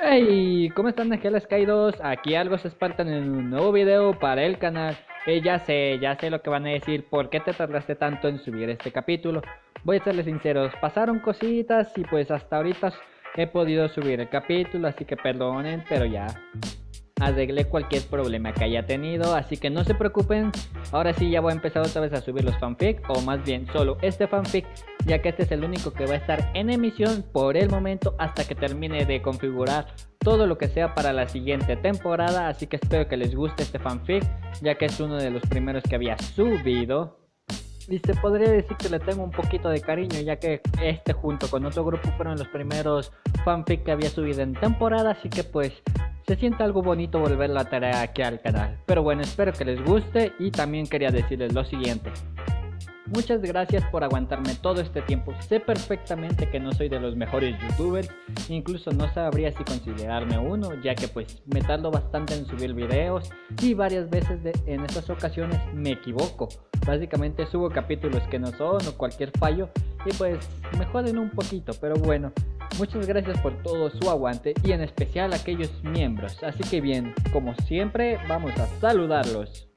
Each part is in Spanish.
Hey, ¿cómo están, Ángeles Caídos? Aquí algo se espantan en un nuevo video para el canal. Ya sé lo que van a decir. ¿Por qué te tardaste tanto en subir este capítulo? Voy a serles sinceros, pasaron cositas y pues hasta ahorita he podido subir el capítulo, así que perdonen, pero ya arreglé cualquier problema que haya tenido, así que no se preocupen. Ahora sí ya voy a empezar otra vez a subir los fanfic, o más bien solo este fanfic, ya que este es el único que va a estar en emisión por el momento hasta que termine de configurar todo lo que sea para la siguiente temporada. Así que espero que les guste este fanfic, ya que es uno de los primeros que había subido. Y se podría decir que le tengo un poquito de cariño, ya que este junto con otro grupo fueron los primeros fanfic que había subido en temporada, así que pues se siente algo bonito volverlo a traer aquí al canal. Pero bueno, espero que les guste y también quería decirles lo siguiente. Muchas gracias por aguantarme todo este tiempo. Sé perfectamente que no soy de los mejores youtubers, incluso no sabría si considerarme uno, ya que pues me tardo bastante en subir videos y varias veces en esas ocasiones me equivoco. Básicamente subo capítulos que no son o cualquier fallo y pues me joden un poquito, pero bueno. Muchas gracias por todo su aguante y en especial a aquellos miembros. Así que bien, como siempre vamos a saludarlos,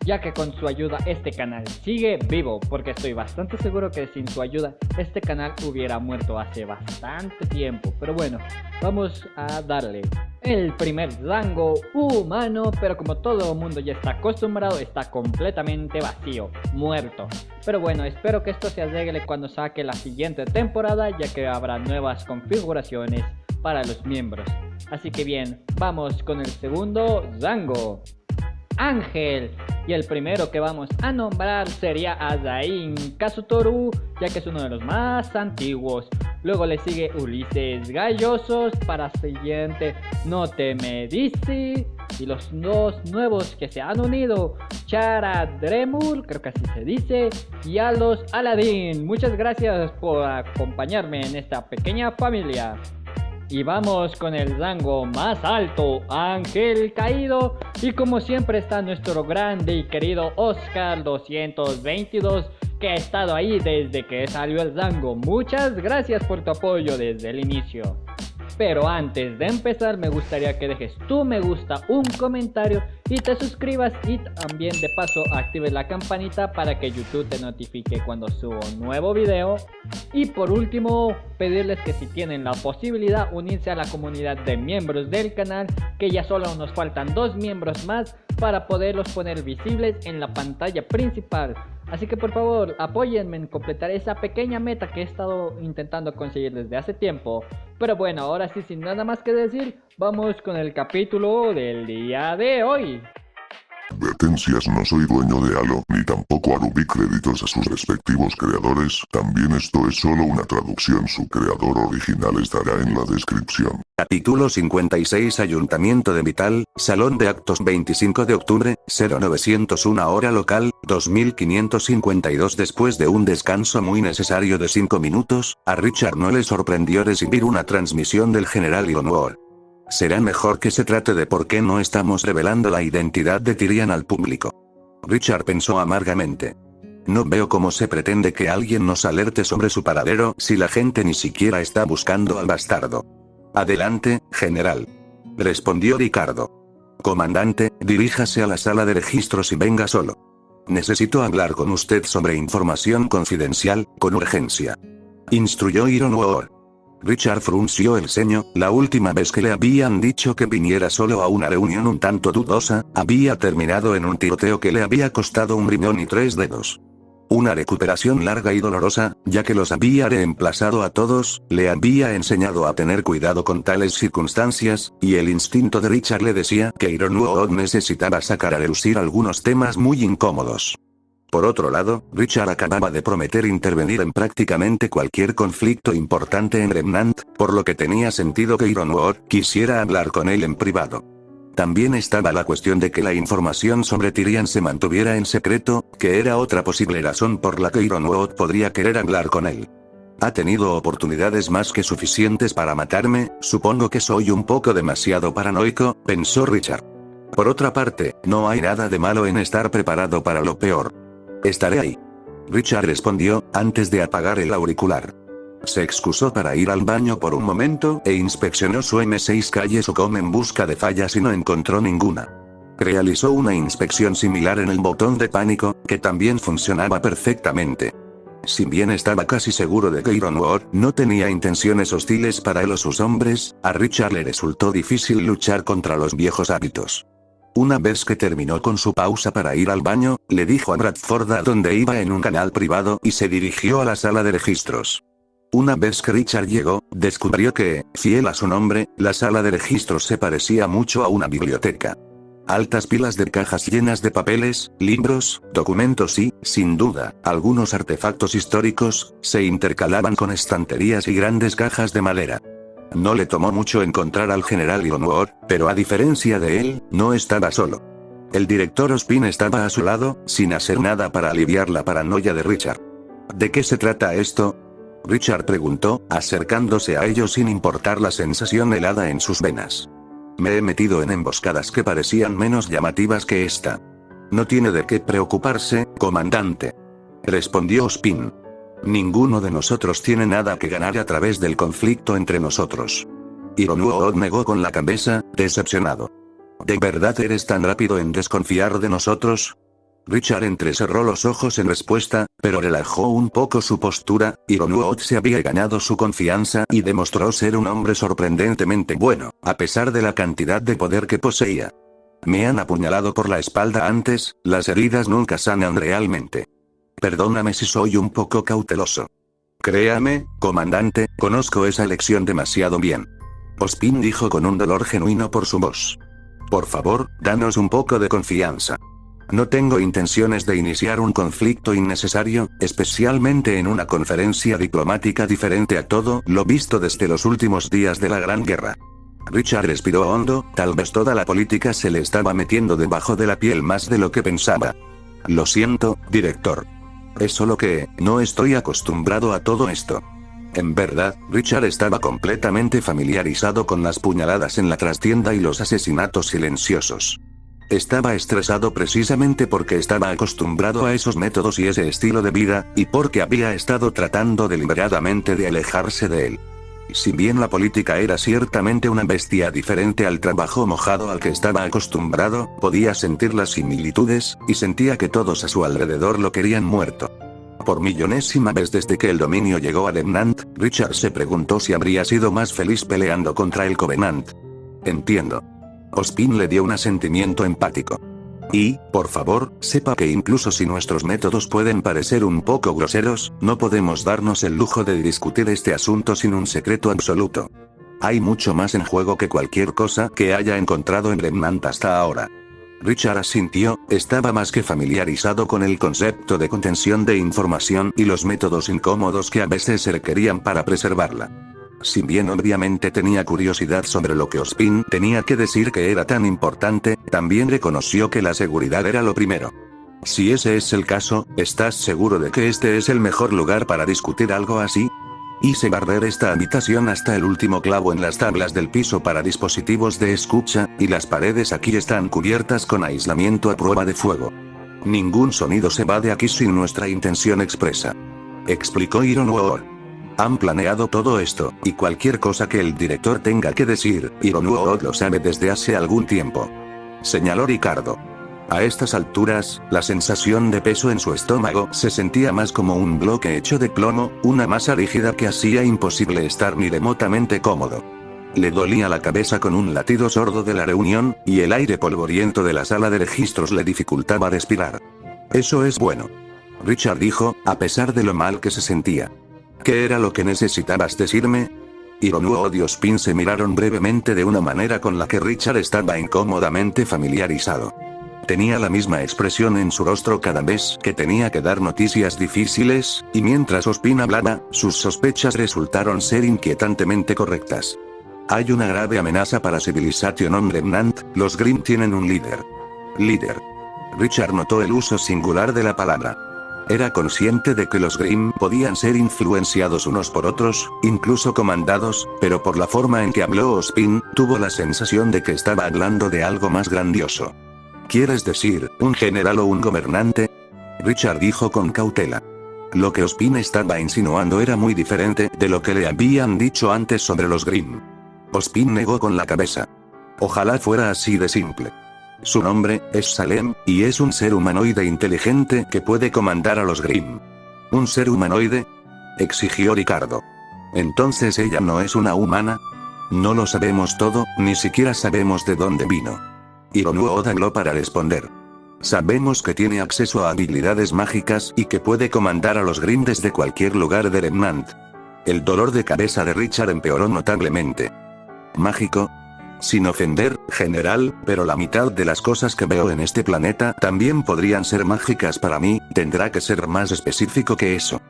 ya que con su ayuda este canal sigue vivo, porque estoy bastante seguro que sin su ayuda este canal hubiera muerto hace bastante tiempo. Pero bueno, vamos a darle. El primer rango humano, pero como todo el mundo ya está acostumbrado, está completamente vacío, muerto. Pero bueno, espero que esto se arregle cuando saque la siguiente temporada, ya que habrá nuevas configuraciones para los miembros. Así que bien, vamos con el segundo rango. Ángel, y el primero que vamos a nombrar sería Azain Kazutoru, ya que es uno de los más antiguos. Luego le sigue Ulises Gallosos, para siguiente No Te Me Dici, y los dos nuevos que se han unido, Chara Dremur, creo que así se dice, y Alos Aladín. Muchas gracias por acompañarme en esta pequeña familia. Y vamos con el rango más alto, Ángel Caído. Y como siempre está nuestro grande y querido Oscar 222, que ha estado ahí desde que salió el rango. Muchas gracias por tu apoyo desde el inicio. Pero antes de empezar me gustaría que dejes tu me gusta, un comentario y te suscribas, y también de paso actives la campanita para que YouTube te notifique cuando subo un nuevo video. Y por último, pedirles que si tienen la posibilidad unirse a la comunidad de miembros del canal, que ya solo nos faltan 2 miembros más para poderlos poner visibles en la pantalla principal. Así que por favor apóyenme en completar esa pequeña meta que he estado intentando conseguir desde hace tiempo. Pero bueno, ahora sí, sin nada más que decir, vamos con el capítulo del día de hoy. Advertencias: no soy dueño de Halo, ni tampoco haré créditos a sus respectivos creadores. También esto es solo una traducción, su creador original estará en la descripción. Capítulo 56. Ayuntamiento de Vital, Salón de Actos, 25 de octubre, 0901 hora local, 2552. Después de un descanso muy necesario de 5 minutos, a Richard no le sorprendió recibir una transmisión del general Iron War. Será mejor que se trate de por qué no estamos revelando la identidad de Tyrion al público. Richard pensó amargamente. No veo cómo se pretende que alguien nos alerte sobre su paradero si la gente ni siquiera está buscando al bastardo. Adelante, general, respondió Ricardo. Comandante, diríjase a la sala de registros y venga solo. Necesito hablar con usted sobre información confidencial, con urgencia, instruyó Iron War. Richard frunció el ceño. La última vez que le habían dicho que viniera solo a una reunión un tanto dudosa, había terminado en un tiroteo que le había costado un riñón y 3 dedos. Una recuperación larga y dolorosa, ya que los había reemplazado a todos, le había enseñado a tener cuidado con tales circunstancias, y el instinto de Richard le decía que Ironwood necesitaba sacar a relucir algunos temas muy incómodos. Por otro lado, Richard acababa de prometer intervenir en prácticamente cualquier conflicto importante en Remnant, por lo que tenía sentido que Ironwood quisiera hablar con él en privado. También estaba la cuestión de que la información sobre Tyrion se mantuviera en secreto, que era otra posible razón por la que Ironwood podría querer hablar con él. Ha tenido oportunidades más que suficientes para matarme, supongo que soy un poco demasiado paranoico, pensó Richard. Por otra parte, no hay nada de malo en estar preparado para lo peor. Estaré ahí, Richard respondió, antes de apagar el auricular. Se excusó para ir al baño por un momento e inspeccionó su M6 calle Socom en busca de fallas y no encontró ninguna. Realizó una inspección similar en el botón de pánico, que también funcionaba perfectamente. Si bien estaba casi seguro de que Ironwood no tenía intenciones hostiles para él o sus hombres, a Richard le resultó difícil luchar contra los viejos hábitos. Una vez que terminó con su pausa para ir al baño, le dijo a Bradford a dónde iba en un canal privado y se dirigió a la sala de registros. Una vez que Richard llegó, descubrió que, fiel a su nombre, la sala de registros se parecía mucho a una biblioteca. Altas pilas de cajas llenas de papeles, libros, documentos y, sin duda, algunos artefactos históricos, se intercalaban con estanterías y grandes cajas de madera. No le tomó mucho encontrar al general Ironwood, pero a diferencia de él, no estaba solo. El director Ospin estaba a su lado, sin hacer nada para aliviar la paranoia de Richard. ¿De qué se trata esto?, Richard preguntó, acercándose a ellos sin importar la sensación helada en sus venas. Me he metido en emboscadas que parecían menos llamativas que esta. No tiene de qué preocuparse, comandante, respondió Ospin. Ninguno de nosotros tiene nada que ganar a través del conflicto entre nosotros. Ironwood negó con la cabeza, decepcionado. ¿De verdad eres tan rápido en desconfiar de nosotros? Richard entrecerró los ojos en respuesta, pero relajó un poco su postura. Ironwood se había ganado su confianza y demostró ser un hombre sorprendentemente bueno, a pesar de la cantidad de poder que poseía. Me han apuñalado por la espalda antes, las heridas nunca sanan realmente. Perdóname si soy un poco cauteloso. Créame, comandante, conozco esa lección demasiado bien. Ospin dijo con un dolor genuino por su voz. Por favor, danos un poco de confianza. No tengo intenciones de iniciar un conflicto innecesario, especialmente en una conferencia diplomática diferente a todo lo visto desde los últimos días de la Gran Guerra. Richard respiró hondo, tal vez toda la política se le estaba metiendo debajo de la piel más de lo que pensaba. Lo siento, director. Es solo que, no estoy acostumbrado a todo esto. En verdad, Richard estaba completamente familiarizado con las puñaladas en la trastienda y los asesinatos silenciosos. Estaba estresado precisamente porque estaba acostumbrado a esos métodos y ese estilo de vida, y porque había estado tratando deliberadamente de alejarse de él. Si bien la política era ciertamente una bestia diferente al trabajo mojado al que estaba acostumbrado, podía sentir las similitudes, y sentía que todos a su alrededor lo querían muerto. Por millonésima vez desde que el dominio llegó a Remnant, Richard se preguntó si habría sido más feliz peleando contra el Covenant. Entiendo. Ospin le dio un asentimiento empático. Y, por favor, sepa que incluso si nuestros métodos pueden parecer un poco groseros, no podemos darnos el lujo de discutir este asunto sin un secreto absoluto. Hay mucho más en juego que cualquier cosa que haya encontrado en Remnant hasta ahora. Richard asintió, estaba más que familiarizado con el concepto de contención de información y los métodos incómodos que a veces se requerían para preservarla. Si bien obviamente tenía curiosidad sobre lo que Ospin tenía que decir que era tan importante, también reconoció que la seguridad era lo primero. Si ese es el caso, ¿estás seguro de que este es el mejor lugar para discutir algo así? Hice barrer esta habitación hasta el último clavo en las tablas del piso para dispositivos de escucha, y las paredes aquí están cubiertas con aislamiento a prueba de fuego. Ningún sonido se va de aquí sin nuestra intención expresa. Explicó Ironwood. Han planeado todo esto, y cualquier cosa que el director tenga que decir, Ironwood lo sabe desde hace algún tiempo. Señaló Ricardo. A estas alturas, la sensación de peso en su estómago se sentía más como un bloque hecho de plomo, una masa rígida que hacía imposible estar ni remotamente cómodo. Le dolía la cabeza con un latido sordo de la reunión, y el aire polvoriento de la sala de registros le dificultaba respirar. Eso es bueno. Richard dijo, a pesar de lo mal que se sentía. ¿Qué era lo que necesitabas decirme? Ironwood y Ospin se miraron brevemente de una manera con la que Richard estaba incómodamente familiarizado. Tenía la misma expresión en su rostro cada vez que tenía que dar noticias difíciles, y mientras Ospin hablaba, sus sospechas resultaron ser inquietantemente correctas. Hay una grave amenaza para Civilization on Remnant, los Grimm tienen un líder. Líder. Richard notó el uso singular de la palabra. Era consciente de que los Grimm podían ser influenciados unos por otros, incluso comandados, pero por la forma en que habló Ospin, tuvo la sensación de que estaba hablando de algo más grandioso. ¿Quieres decir, un general o un gobernante? Richard dijo con cautela. Lo que Ospin estaba insinuando era muy diferente de lo que le habían dicho antes sobre los Grimm. Ospin negó con la cabeza. Ojalá fuera así de simple. Su nombre es Salem, y es un ser humanoide inteligente que puede comandar a los Grimm. ¿Un ser humanoide?, exigió Ricardo. ¿Entonces ella no es una humana? No lo sabemos todo, ni siquiera sabemos de dónde vino. Hironuo habló para responder. Sabemos que tiene acceso a habilidades mágicas y que puede comandar a los Grimm desde cualquier lugar de Remnant. El dolor de cabeza de Richard empeoró notablemente. ¿Mágico? Sin ofender, general, pero la mitad de las cosas que veo en este planeta también podrían ser mágicas para mí, tendrá que ser más específico que eso.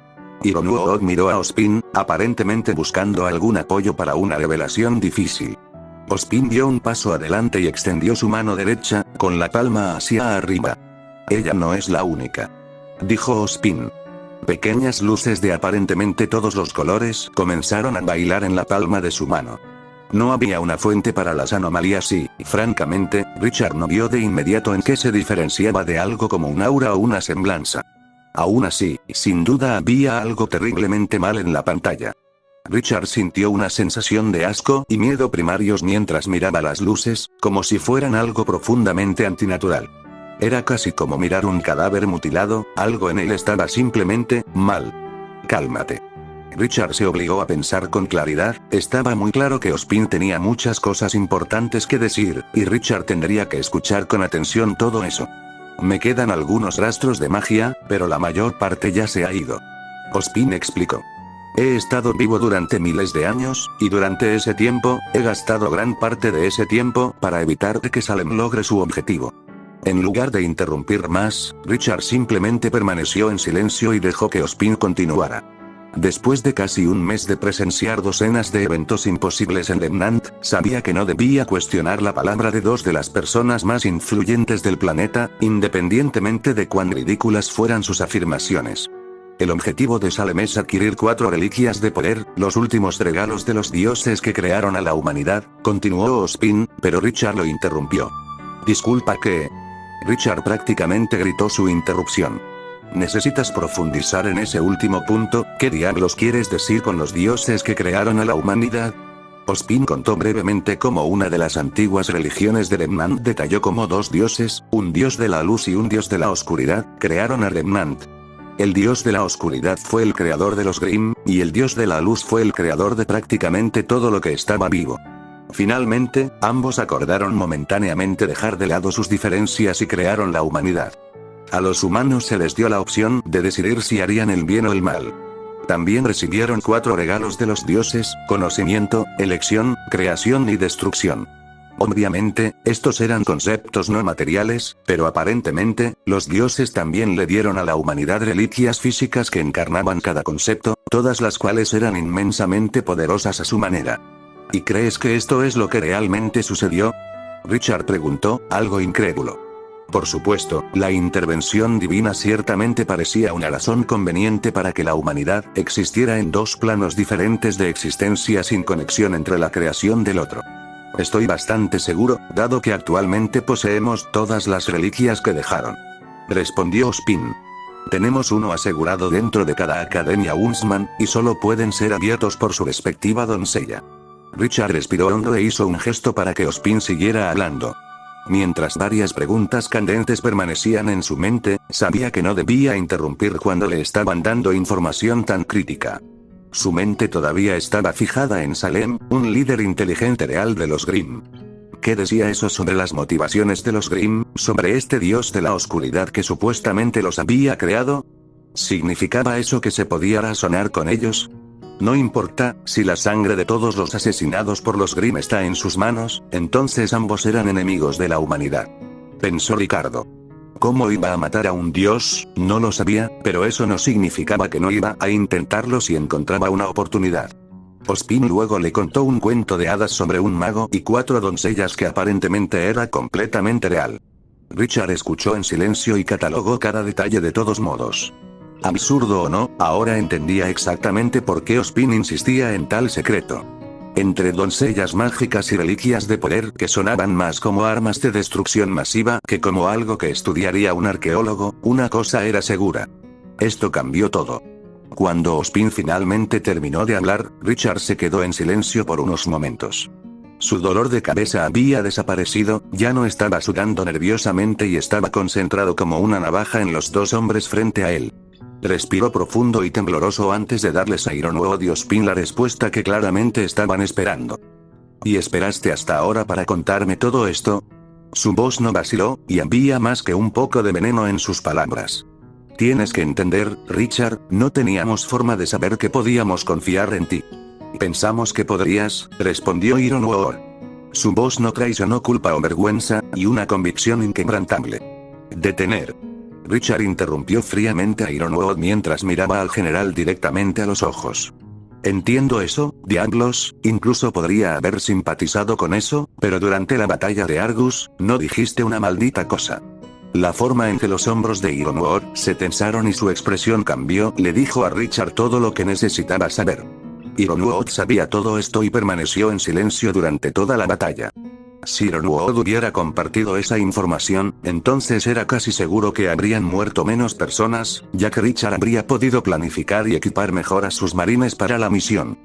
Hironuo miró a Ospin, aparentemente buscando algún apoyo para una revelación difícil. Ospin dio un paso adelante y extendió su mano derecha, con la palma hacia arriba. Ella no es la única, dijo Ospin. Pequeñas luces de aparentemente todos los colores comenzaron a bailar en la palma de su mano. No había una fuente para las anomalías y, francamente, Richard no vio de inmediato en qué se diferenciaba de algo como un aura o una semblanza. Aún así, sin duda había algo terriblemente mal en la pantalla. Richard sintió una sensación de asco y miedo primarios mientras miraba las luces, como si fueran algo profundamente antinatural. Era casi como mirar un cadáver mutilado, algo en él estaba simplemente mal. Cálmate. Richard se obligó a pensar con claridad, estaba muy claro que Ospin tenía muchas cosas importantes que decir, y Richard tendría que escuchar con atención todo eso. Me quedan algunos rastros de magia, pero la mayor parte ya se ha ido. Ospin explicó. He estado vivo durante miles de años, y durante ese tiempo, he gastado gran parte de ese tiempo para evitar que Salem logre su objetivo. En lugar de interrumpir más, Richard simplemente permaneció en silencio y dejó que Ospin continuara. Después de casi un mes de presenciar docenas de eventos imposibles en Remnant, sabía que no debía cuestionar la palabra de dos de las personas más influyentes del planeta, independientemente de cuán ridículas fueran sus afirmaciones. El objetivo de Salem es adquirir 4 reliquias de poder, los últimos regalos de los dioses que crearon a la humanidad, continuó Ospin, pero Richard lo interrumpió. Disculpa que... Richard prácticamente gritó su interrupción. ¿Necesitas profundizar en ese último punto? ¿Qué diablos quieres decir con los dioses que crearon a la humanidad? Ospin contó brevemente cómo una de las antiguas religiones de Remnant detalló cómo 2 dioses, un dios de la luz y un dios de la oscuridad, crearon a Remnant. El dios de la oscuridad fue el creador de los Grimm, y el dios de la luz fue el creador de prácticamente todo lo que estaba vivo. Finalmente, ambos acordaron momentáneamente dejar de lado sus diferencias y crearon la humanidad. A los humanos se les dio la opción de decidir si harían el bien o el mal. También recibieron 4 regalos de los dioses: conocimiento, elección, creación y destrucción. Obviamente, estos eran conceptos no materiales, pero aparentemente, los dioses también le dieron a la humanidad reliquias físicas que encarnaban cada concepto, todas las cuales eran inmensamente poderosas a su manera. ¿Y crees que esto es lo que realmente sucedió?, Richard preguntó, algo incrédulo. Por supuesto, la intervención divina ciertamente parecía una razón conveniente para que la humanidad existiera en 2 planos diferentes de existencia sin conexión entre la creación del otro. Estoy bastante seguro, dado que actualmente poseemos todas las reliquias que dejaron, respondió Ospin. Tenemos uno asegurado dentro de cada Academia Huntsman, y solo pueden ser abiertos por su respectiva doncella. Richard respiró hondo e hizo un gesto para que Ospin siguiera hablando. Mientras varias preguntas candentes permanecían en su mente, sabía que no debía interrumpir cuando le estaban dando información tan crítica. Su mente todavía estaba fijada en Salem, un líder inteligente real de los Grimm. ¿Qué decía eso sobre las motivaciones de los Grimm, sobre este dios de la oscuridad que supuestamente los había creado? ¿Significaba eso que se podía razonar con ellos? No importa, si la sangre de todos los asesinados por los Grimm está en sus manos, entonces ambos eran enemigos de la humanidad, pensó Ricardo. ¿Cómo iba a matar a un dios? No lo sabía, pero eso no significaba que no iba a intentarlo si encontraba una oportunidad. Ospin luego le contó un cuento de hadas sobre un mago y 4 doncellas que aparentemente era completamente real. Richard escuchó en silencio y catalogó cada detalle de todos modos. Absurdo o no, ahora entendía exactamente por qué Ospin insistía en tal secreto. Entre doncellas mágicas y reliquias de poder que sonaban más como armas de destrucción masiva que como algo que estudiaría un arqueólogo, una cosa era segura. Esto cambió todo. Cuando Ospin finalmente terminó de hablar, Richard se quedó en silencio por unos momentos. Su dolor de cabeza había desaparecido, ya no estaba sudando nerviosamente y estaba concentrado como una navaja en los dos hombres frente a él. Respiró profundo y tembloroso antes de darles a Ironwood y Ospin la respuesta que claramente estaban esperando. ¿Y esperaste hasta ahora para contarme todo esto? Su voz no vaciló, y había más que un poco de veneno en sus palabras. Tienes que entender, Richard, no teníamos forma de saber que podíamos confiar en ti. Pensamos que podrías, respondió Ironwood. Su voz no traicionó culpa o vergüenza, y una convicción inquebrantable. Detener. Richard interrumpió fríamente a Ironwood mientras miraba al general directamente a los ojos. Entiendo eso, diablos, incluso podría haber simpatizado con eso, pero durante la batalla de Argus, no dijiste una maldita cosa. La forma en que los hombros de Ironwood se tensaron y su expresión cambió le dijo a Richard todo lo que necesitaba saber. Ironwood sabía todo esto y permaneció en silencio durante toda la batalla. Si Ironwood hubiera compartido esa información, entonces era casi seguro que habrían muerto menos personas, ya que Richard habría podido planificar y equipar mejor a sus marines para la misión.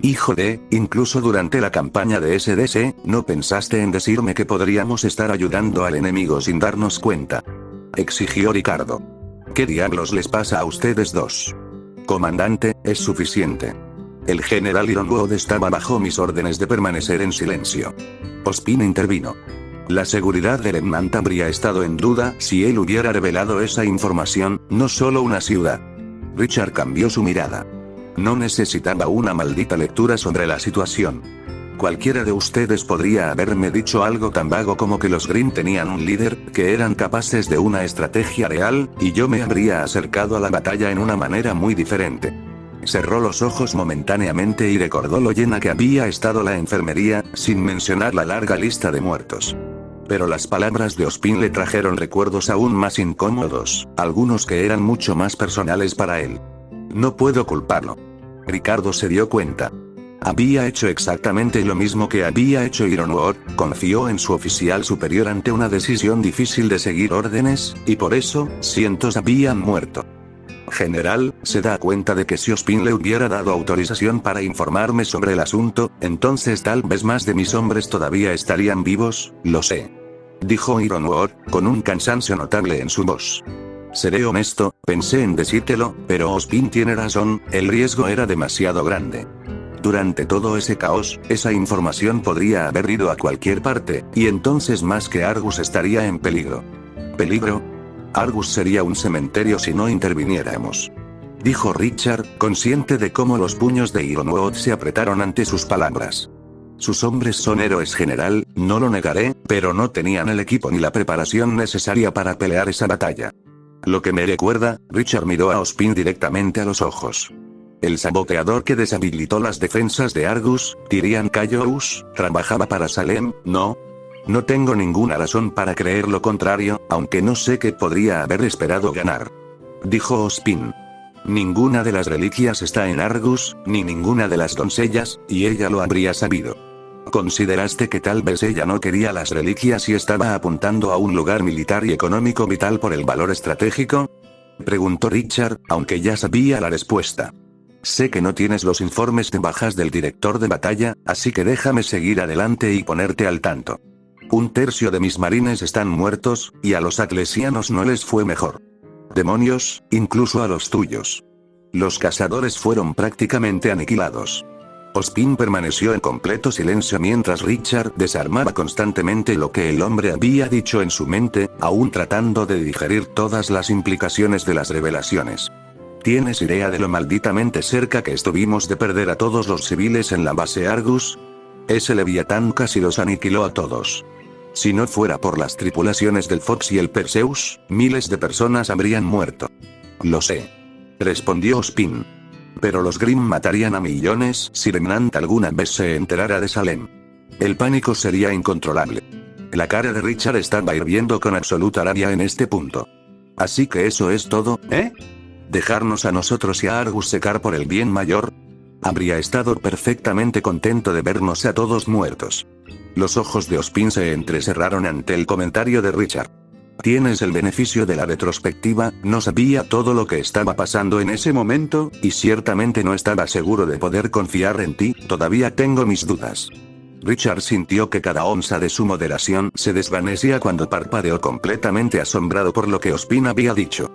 Hijo de, incluso durante la campaña de SDC, ¿no pensaste en decirme que podríamos estar ayudando al enemigo sin darnos cuenta? Exigió Ricardo. ¿Qué diablos les pasa a ustedes dos? Comandante, es suficiente. El general Ironwood estaba bajo mis órdenes de permanecer en silencio. Ospin intervino. La seguridad de Remnant habría estado en duda si él hubiera revelado esa información, no solo una ciudad. Richard cambió su mirada. No necesitaba una maldita lectura sobre la situación. Cualquiera de ustedes podría haberme dicho algo tan vago como que los Grimm tenían un líder, que eran capaces de una estrategia real, y yo me habría acercado a la batalla en una manera muy diferente. Cerró los ojos momentáneamente y recordó lo llena que había estado la enfermería, sin mencionar la larga lista de muertos. Pero las palabras de Ospin le trajeron recuerdos aún más incómodos, algunos que eran mucho más personales para él. No puedo culparlo. Ricardo se dio cuenta. Había hecho exactamente lo mismo que había hecho Ironwood, confió en su oficial superior ante una decisión difícil de seguir órdenes, y por eso, cientos habían muerto. General, se da cuenta de que si Ospin le hubiera dado autorización para informarme sobre el asunto, entonces tal vez más de mis hombres todavía estarían vivos, lo sé. Dijo Ironwood, con un cansancio notable en su voz. Seré honesto, pensé en decírtelo, pero Ospin tiene razón, el riesgo era demasiado grande. Durante todo ese caos, esa información podría haber ido a cualquier parte, y entonces más que Argus estaría en peligro. ¿Peligro? Argus sería un cementerio si no interviniéramos. Dijo Richard, consciente de cómo los puños de Ironwood se apretaron ante sus palabras. Sus hombres son héroes, general, no lo negaré, pero no tenían el equipo ni la preparación necesaria para pelear esa batalla. Lo que me recuerda, Richard miró a Ospin directamente a los ojos. El saboteador que deshabilitó las defensas de Argus, Tyrian Cayous, trabajaba para Salem, ¿no? No tengo ninguna razón para creer lo contrario, aunque no sé qué podría haber esperado ganar. Dijo Ospin. Ninguna de las reliquias está en Argus, ni ninguna de las doncellas, y ella lo habría sabido. ¿Consideraste que tal vez ella no quería las reliquias y estaba apuntando a un lugar militar y económico vital por el valor estratégico? Preguntó Richard, aunque ya sabía la respuesta. Sé que no tienes los informes de bajas del director de batalla, así que déjame seguir adelante y ponerte al tanto. 1/3 de mis marines están muertos, y a los atlesianos no les fue mejor. Demonios, incluso a los tuyos. Los cazadores fueron prácticamente aniquilados. Ospin permaneció en completo silencio mientras Richard desarmaba constantemente lo que el hombre había dicho en su mente, aún tratando de digerir todas las implicaciones de las revelaciones. ¿Tienes idea de lo malditamente cerca que estuvimos de perder a todos los civiles en la base Argus? Ese Leviatán casi los aniquiló a todos. Si no fuera por las tripulaciones del Fox y el Perseus, miles de personas habrían muerto. Lo sé. Respondió Ospin. Pero los Grimm matarían a millones si Remnant alguna vez se enterara de Salem. El pánico sería incontrolable. La cara de Richard estaba hirviendo con absoluta rabia en este punto. Así que eso es todo, ¿eh? ¿Dejarnos a nosotros y a Argus secar por el bien mayor? Habría estado perfectamente contento de vernos a todos muertos. Los ojos de Ospin se entrecerraron ante el comentario de Richard. Tienes el beneficio de la retrospectiva, no sabía todo lo que estaba pasando en ese momento, y ciertamente no estaba seguro de poder confiar en ti, todavía tengo mis dudas. Richard sintió que cada onza de su moderación se desvanecía cuando parpadeó completamente asombrado por lo que Ozpin había dicho.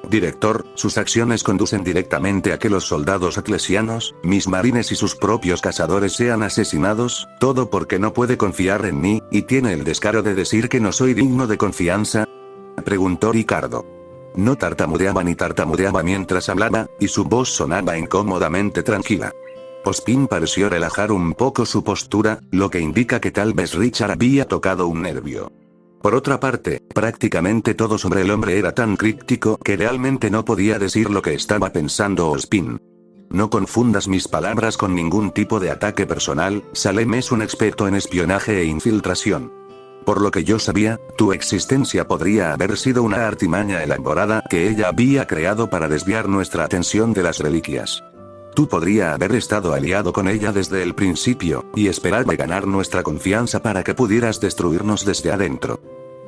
Director, sus acciones conducen directamente a que los soldados atlesianos, mis marines y sus propios cazadores sean asesinados, todo porque no puede confiar en mí, y tiene el descaro de decir que no soy digno de confianza. Preguntó Ricardo. No tartamudeaba ni tartamudeaba mientras hablaba, y su voz sonaba incómodamente tranquila. Ozpin pareció relajar un poco su postura, lo que indica que tal vez Richard había tocado un nervio. Por otra parte, prácticamente todo sobre el hombre era tan críptico que realmente no podía decir lo que estaba pensando Ozpin. No confundas mis palabras con ningún tipo de ataque personal, Salem es un experto en espionaje e infiltración. Por lo que yo sabía, tu existencia podría haber sido una artimaña elaborada que ella había creado para desviar nuestra atención de las reliquias. Tú podría haber estado aliado con ella desde el principio, y esperaba ganar nuestra confianza para que pudieras destruirnos desde adentro.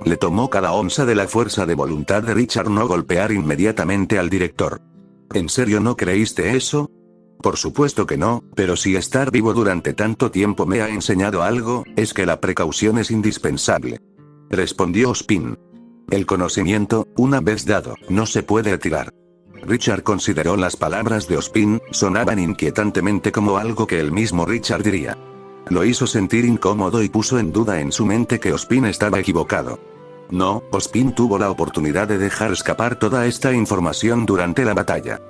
Le tomó cada onza de la fuerza de voluntad de Richard no golpear inmediatamente al director. ¿En serio no creíste eso? Por supuesto que no, pero si estar vivo durante tanto tiempo me ha enseñado algo, es que la precaución es indispensable. Respondió Ozpin. El conocimiento, una vez dado, no se puede retirar. Richard consideró las palabras de Ozpin, sonaban inquietantemente como algo que el mismo Richard diría. Lo hizo sentir incómodo y puso en duda en su mente que Ozpin estaba equivocado. No, Ozpin tuvo la oportunidad de dejar escapar toda esta información durante la batalla.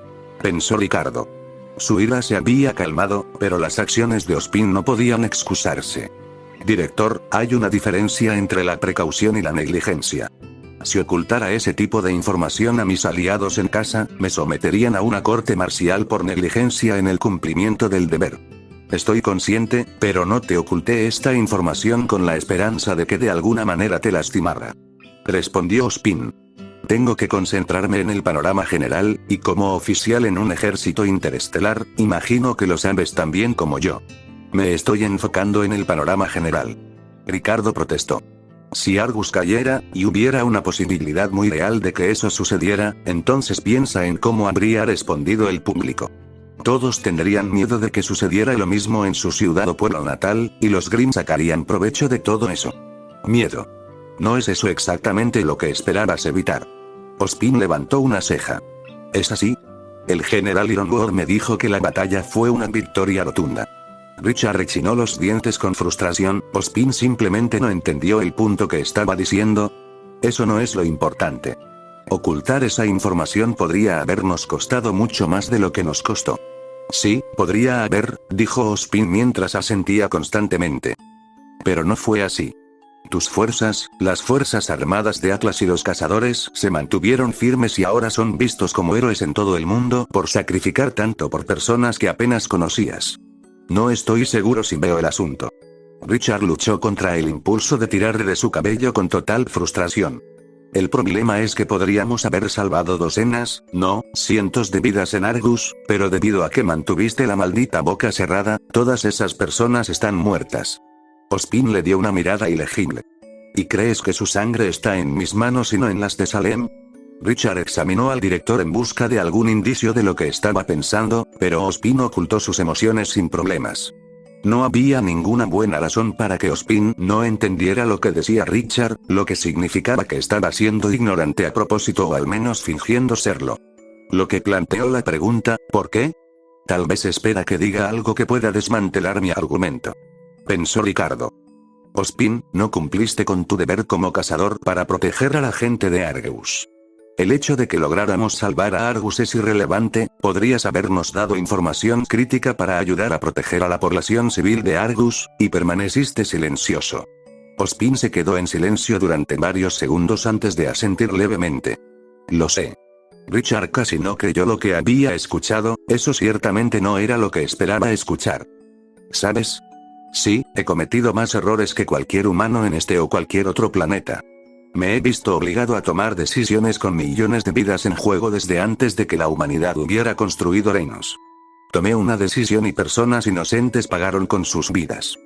Pensó Ricardo. Su ira se había calmado, pero las acciones de Ozpin no podían excusarse. Director, hay una diferencia entre la precaución y la negligencia. Si ocultara ese tipo de información a mis aliados en casa, me someterían a una corte marcial por negligencia en el cumplimiento del deber. Estoy consciente, pero no te oculté esta información con la esperanza de que de alguna manera te lastimara. Respondió Ozpin. Tengo que concentrarme en el panorama general, y como oficial en un ejército interestelar, imagino que lo sabes tan bien como yo. Me estoy enfocando en el panorama general. Ricardo protestó. Si Argus cayera, y hubiera una posibilidad muy real de que eso sucediera, entonces piensa en cómo habría respondido el público. Todos tendrían miedo de que sucediera lo mismo en su ciudad o pueblo natal, y los Grimm sacarían provecho de todo eso. Miedo. ¿No es eso exactamente lo que esperabas evitar? Ozpin levantó una ceja. ¿Es así? El general Ironwood me dijo que la batalla fue una victoria rotunda. Richard rechinó los dientes con frustración, Ozpin simplemente no entendió el punto que estaba diciendo. Eso no es lo importante. Ocultar esa información podría habernos costado mucho más de lo que nos costó. Sí, podría haber, dijo Ozpin mientras asentía constantemente. Pero no fue así. Tus fuerzas, las fuerzas armadas de Atlas y los cazadores, se mantuvieron firmes y ahora son vistos como héroes en todo el mundo por sacrificar tanto por personas que apenas conocías. No estoy seguro si veo el asunto. Richard luchó contra el impulso de tirar de su cabello con total frustración. El problema es que podríamos haber salvado docenas, no, cientos de vidas en Argus, pero debido a que mantuviste la maldita boca cerrada, todas esas personas están muertas. Ozpin le dio una mirada ilegible. ¿Y crees que su sangre está en mis manos y no en las de Salem? Richard examinó al director en busca de algún indicio de lo que estaba pensando, pero Ozpin ocultó sus emociones sin problemas. No había ninguna buena razón para que Ozpin no entendiera lo que decía Richard, lo que significaba que estaba siendo ignorante a propósito o al menos fingiendo serlo. Lo que planteó la pregunta, ¿por qué? Tal vez espera que diga algo que pueda desmantelar mi argumento. Pensó Ricardo. Ozpin, no cumpliste con tu deber como cazador para proteger a la gente de Argus. El hecho de que lográramos salvar a Argus es irrelevante, podrías habernos dado información crítica para ayudar a proteger a la población civil de Argus, y permaneciste silencioso. Ozpin se quedó en silencio durante varios segundos antes de asentir levemente. Lo sé. Richard casi no creyó lo que había escuchado, eso ciertamente no era lo que esperaba escuchar. ¿Sabes? Sí, he cometido más errores que cualquier humano en este o cualquier otro planeta. Me he visto obligado a tomar decisiones con millones de vidas en juego desde antes de que la humanidad hubiera construido reinos. Tomé una decisión y personas inocentes pagaron con sus vidas.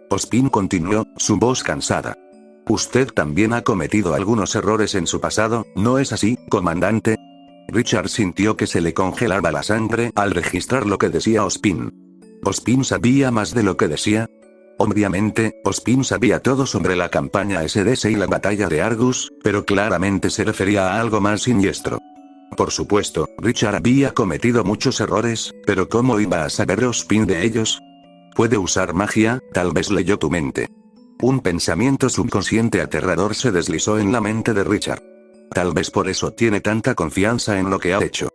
Ozpin continuó, su voz cansada. Usted también ha cometido algunos errores en su pasado, ¿no es así, comandante? Richard sintió que se le congelaba la sangre al registrar lo que decía Ozpin. ¿Ozpin sabía más de lo que decía? Obviamente, Ozpin sabía todo sobre la campaña SDS y la batalla de Argus, pero claramente se refería a algo más siniestro. Por supuesto, Richard había cometido muchos errores, pero ¿cómo iba a saber Ozpin de ellos? ¿Puede usar magia? Tal vez leyó tu mente. Un pensamiento subconsciente aterrador se deslizó en la mente de Richard. Tal vez por eso tiene tanta confianza en lo que ha hecho.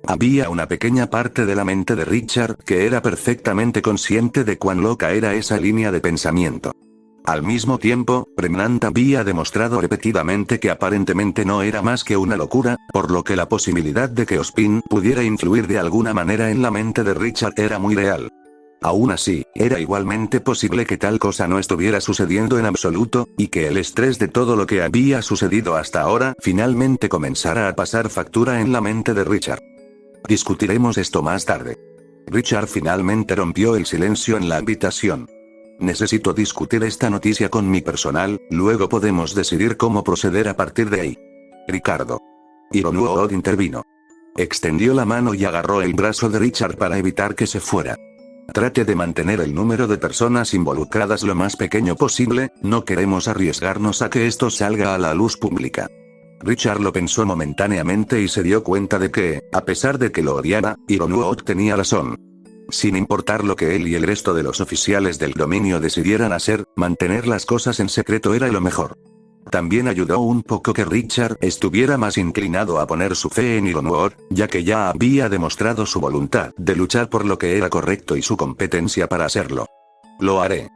Había una pequeña parte de la mente de Richard que era perfectamente consciente de cuán loca era esa línea de pensamiento. Al mismo tiempo, Remnant había demostrado repetidamente que aparentemente no era más que una locura, por lo que la posibilidad de que Ozpin pudiera influir de alguna manera en la mente de Richard era muy real. Aún así, era igualmente posible que tal cosa no estuviera sucediendo en absoluto, y que el estrés de todo lo que había sucedido hasta ahora finalmente comenzara a pasar factura en la mente de Richard. Discutiremos esto más tarde. Richard finalmente rompió el silencio en la habitación. Necesito discutir esta noticia con mi personal, luego podemos decidir cómo proceder a partir de ahí. Ricardo. Ironuood intervino. Extendió la mano y agarró el brazo de Richard para evitar que se fuera. Trate de mantener el número de personas involucradas lo más pequeño posible, no queremos arriesgarnos a que esto salga a la luz pública. Richard lo pensó momentáneamente y se dio cuenta de que, a pesar de que lo odiara, Ironuood tenía razón. Sin importar lo que él y el resto de los oficiales del dominio decidieran hacer, mantener las cosas en secreto era lo mejor. También ayudó un poco que Richard estuviera más inclinado a poner su fe en Ironuood, ya que ya había demostrado su voluntad de luchar por lo que era correcto y su competencia para hacerlo. Lo haré,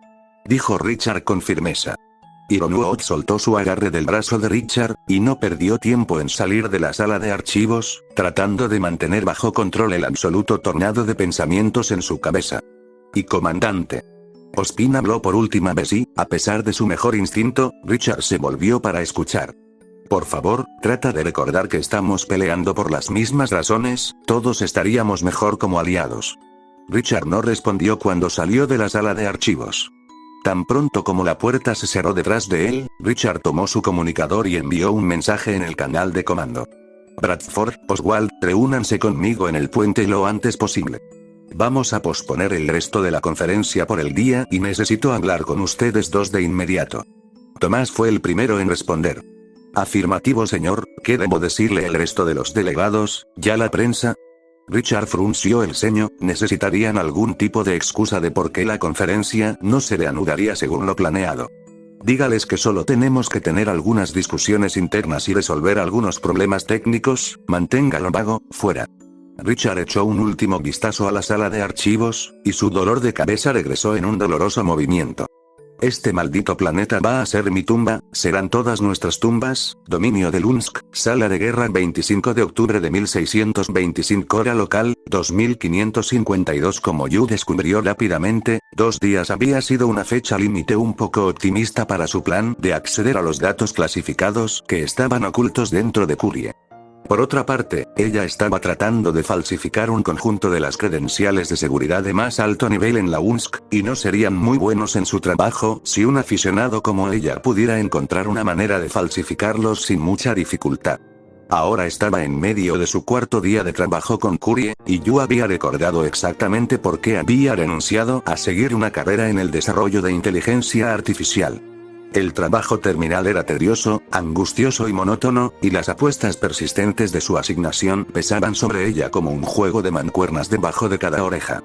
dijo Richard con firmeza. Ironuood soltó su agarre del brazo de Richard, y no perdió tiempo en salir de la sala de archivos, tratando de mantener bajo control el absoluto tornado de pensamientos en su cabeza. Y comandante. Ozpin habló por última vez y, a pesar de su mejor instinto, Richard se volvió para escuchar. Por favor, trata de recordar que estamos peleando por las mismas razones, todos estaríamos mejor como aliados. Richard no respondió cuando salió de la sala de archivos. Tan pronto como la puerta se cerró detrás de él, Richard tomó su comunicador y envió un mensaje en el canal de comando. Bradford, Oswald, reúnanse conmigo en el puente lo antes posible. Vamos a posponer el resto de la conferencia por el día y necesito hablar con ustedes dos de inmediato. Tomás fue el primero en responder. Afirmativo, señor. ¿Qué debo decirle el resto de los delegados? ¿Ya la prensa? Richard frunció el ceño. Necesitarían algún tipo de excusa de por qué la conferencia no se reanudaría según lo planeado. Dígales que solo tenemos que tener algunas discusiones internas y resolver algunos problemas técnicos. Manténgalo vago, fuera. Richard echó un último vistazo a la sala de archivos, y su dolor de cabeza regresó en un doloroso movimiento. Este maldito planeta va a ser mi tumba, serán todas nuestras tumbas. Dominio de Lunsk, sala de guerra 25 de octubre de 1625 hora local, 2552. Como Yu descubrió rápidamente, 2 días había sido una fecha límite un poco optimista para su plan de acceder a los datos clasificados que estaban ocultos dentro de Curie. Por otra parte, ella estaba tratando de falsificar un conjunto de las credenciales de seguridad de más alto nivel en la UNSC, y no serían muy buenos en su trabajo si un aficionado como ella pudiera encontrar una manera de falsificarlos sin mucha dificultad. Ahora estaba en medio de su 4.º día de trabajo con Curie, y Yu había recordado exactamente por qué había renunciado a seguir una carrera en el desarrollo de inteligencia artificial. El trabajo terminal era tedioso, angustioso y monótono, y las apuestas persistentes de su asignación pesaban sobre ella como un juego de mancuernas debajo de cada oreja.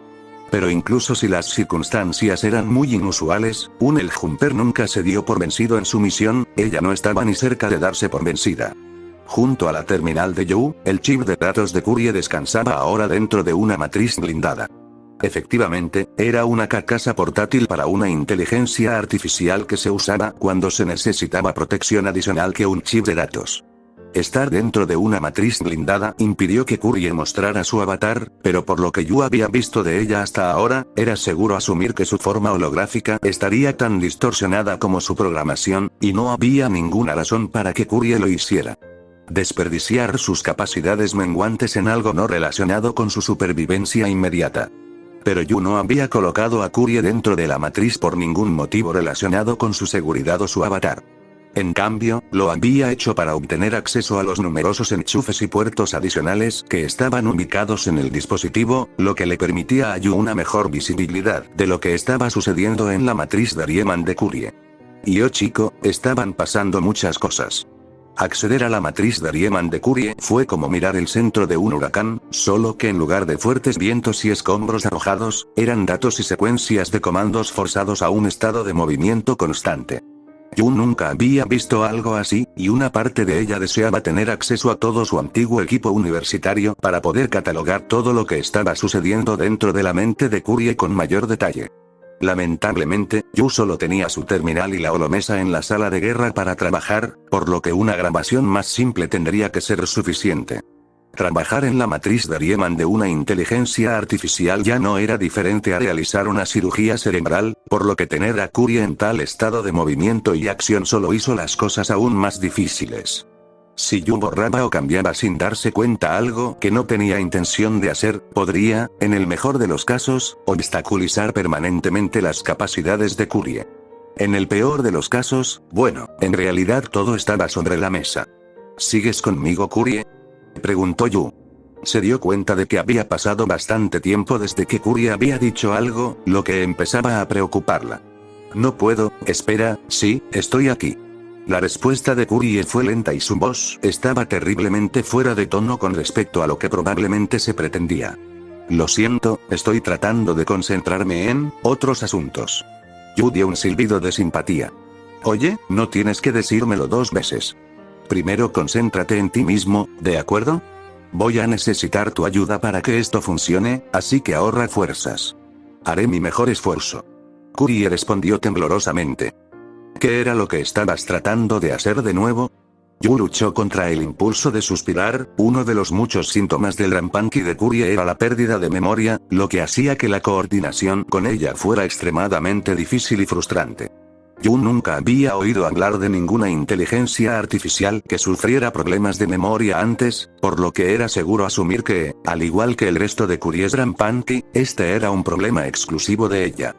Pero incluso si las circunstancias eran muy inusuales, el Jumper nunca se dio por vencido en su misión, ella no estaba ni cerca de darse por vencida. Junto a la terminal de Yu, el chip de datos de Curie descansaba ahora dentro de una matriz blindada. Efectivamente, era una carcasa portátil para una inteligencia artificial que se usaba cuando se necesitaba protección adicional que un chip de datos. Estar dentro de una matriz blindada impidió que Curie mostrara su avatar, pero por lo que Yu había visto de ella hasta ahora, era seguro asumir que su forma holográfica estaría tan distorsionada como su programación, y no había ninguna razón para que Curie lo hiciera. Desperdiciar sus capacidades menguantes en algo no relacionado con su supervivencia inmediata. Pero Yu no había colocado a Curie dentro de la matriz por ningún motivo relacionado con su seguridad o su avatar. En cambio, lo había hecho para obtener acceso a los numerosos enchufes y puertos adicionales que estaban ubicados en el dispositivo, lo que le permitía a Yu una mejor visibilidad de lo que estaba sucediendo en la matriz de Riemann de Curie. Y chico, estaban pasando muchas cosas. Acceder a la matriz de Riemann de Curie fue como mirar el centro de un huracán, solo que en lugar de fuertes vientos y escombros arrojados, eran datos y secuencias de comandos forzados a un estado de movimiento constante. Yu nunca había visto algo así, y una parte de ella deseaba tener acceso a todo su antiguo equipo universitario para poder catalogar todo lo que estaba sucediendo dentro de la mente de Curie con mayor detalle. Lamentablemente, Yu solo tenía su terminal y la holomesa en la sala de guerra para trabajar, por lo que una grabación más simple tendría que ser suficiente. Trabajar en la matriz de Riemann de una inteligencia artificial ya no era diferente a realizar una cirugía cerebral, por lo que tener a Curie en tal estado de movimiento y acción solo hizo las cosas aún más difíciles. Si Yu borraba o cambiaba sin darse cuenta algo que no tenía intención de hacer, podría, en el mejor de los casos, obstaculizar permanentemente las capacidades de Curie. En el peor de los casos, bueno, en realidad todo estaba sobre la mesa. ¿Sigues conmigo, Curie?, preguntó Yu. Se dio cuenta de que había pasado bastante tiempo desde que Curie había dicho algo, lo que empezaba a preocuparla. No puedo, espera, sí, estoy aquí. La respuesta de Curie fue lenta y su voz estaba terriblemente fuera de tono con respecto a lo que probablemente se pretendía. Lo siento, estoy tratando de concentrarme en otros asuntos. Yu dio un silbido de simpatía. Oye, no tienes que decírmelo 2 veces. Primero concéntrate en ti mismo, ¿de acuerdo? Voy a necesitar tu ayuda para que esto funcione, así que ahorra fuerzas. Haré mi mejor esfuerzo. Curie respondió temblorosamente. ¿Qué era lo que estabas tratando de hacer de nuevo? Yu luchó contra el impulso de suspirar. Uno de los muchos síntomas del Rampanki de Curie era la pérdida de memoria, lo que hacía que la coordinación con ella fuera extremadamente difícil y frustrante. Yu nunca había oído hablar de ninguna inteligencia artificial que sufriera problemas de memoria antes, por lo que era seguro asumir que, al igual que el resto de Curie's Rampanki, este era un problema exclusivo de ella.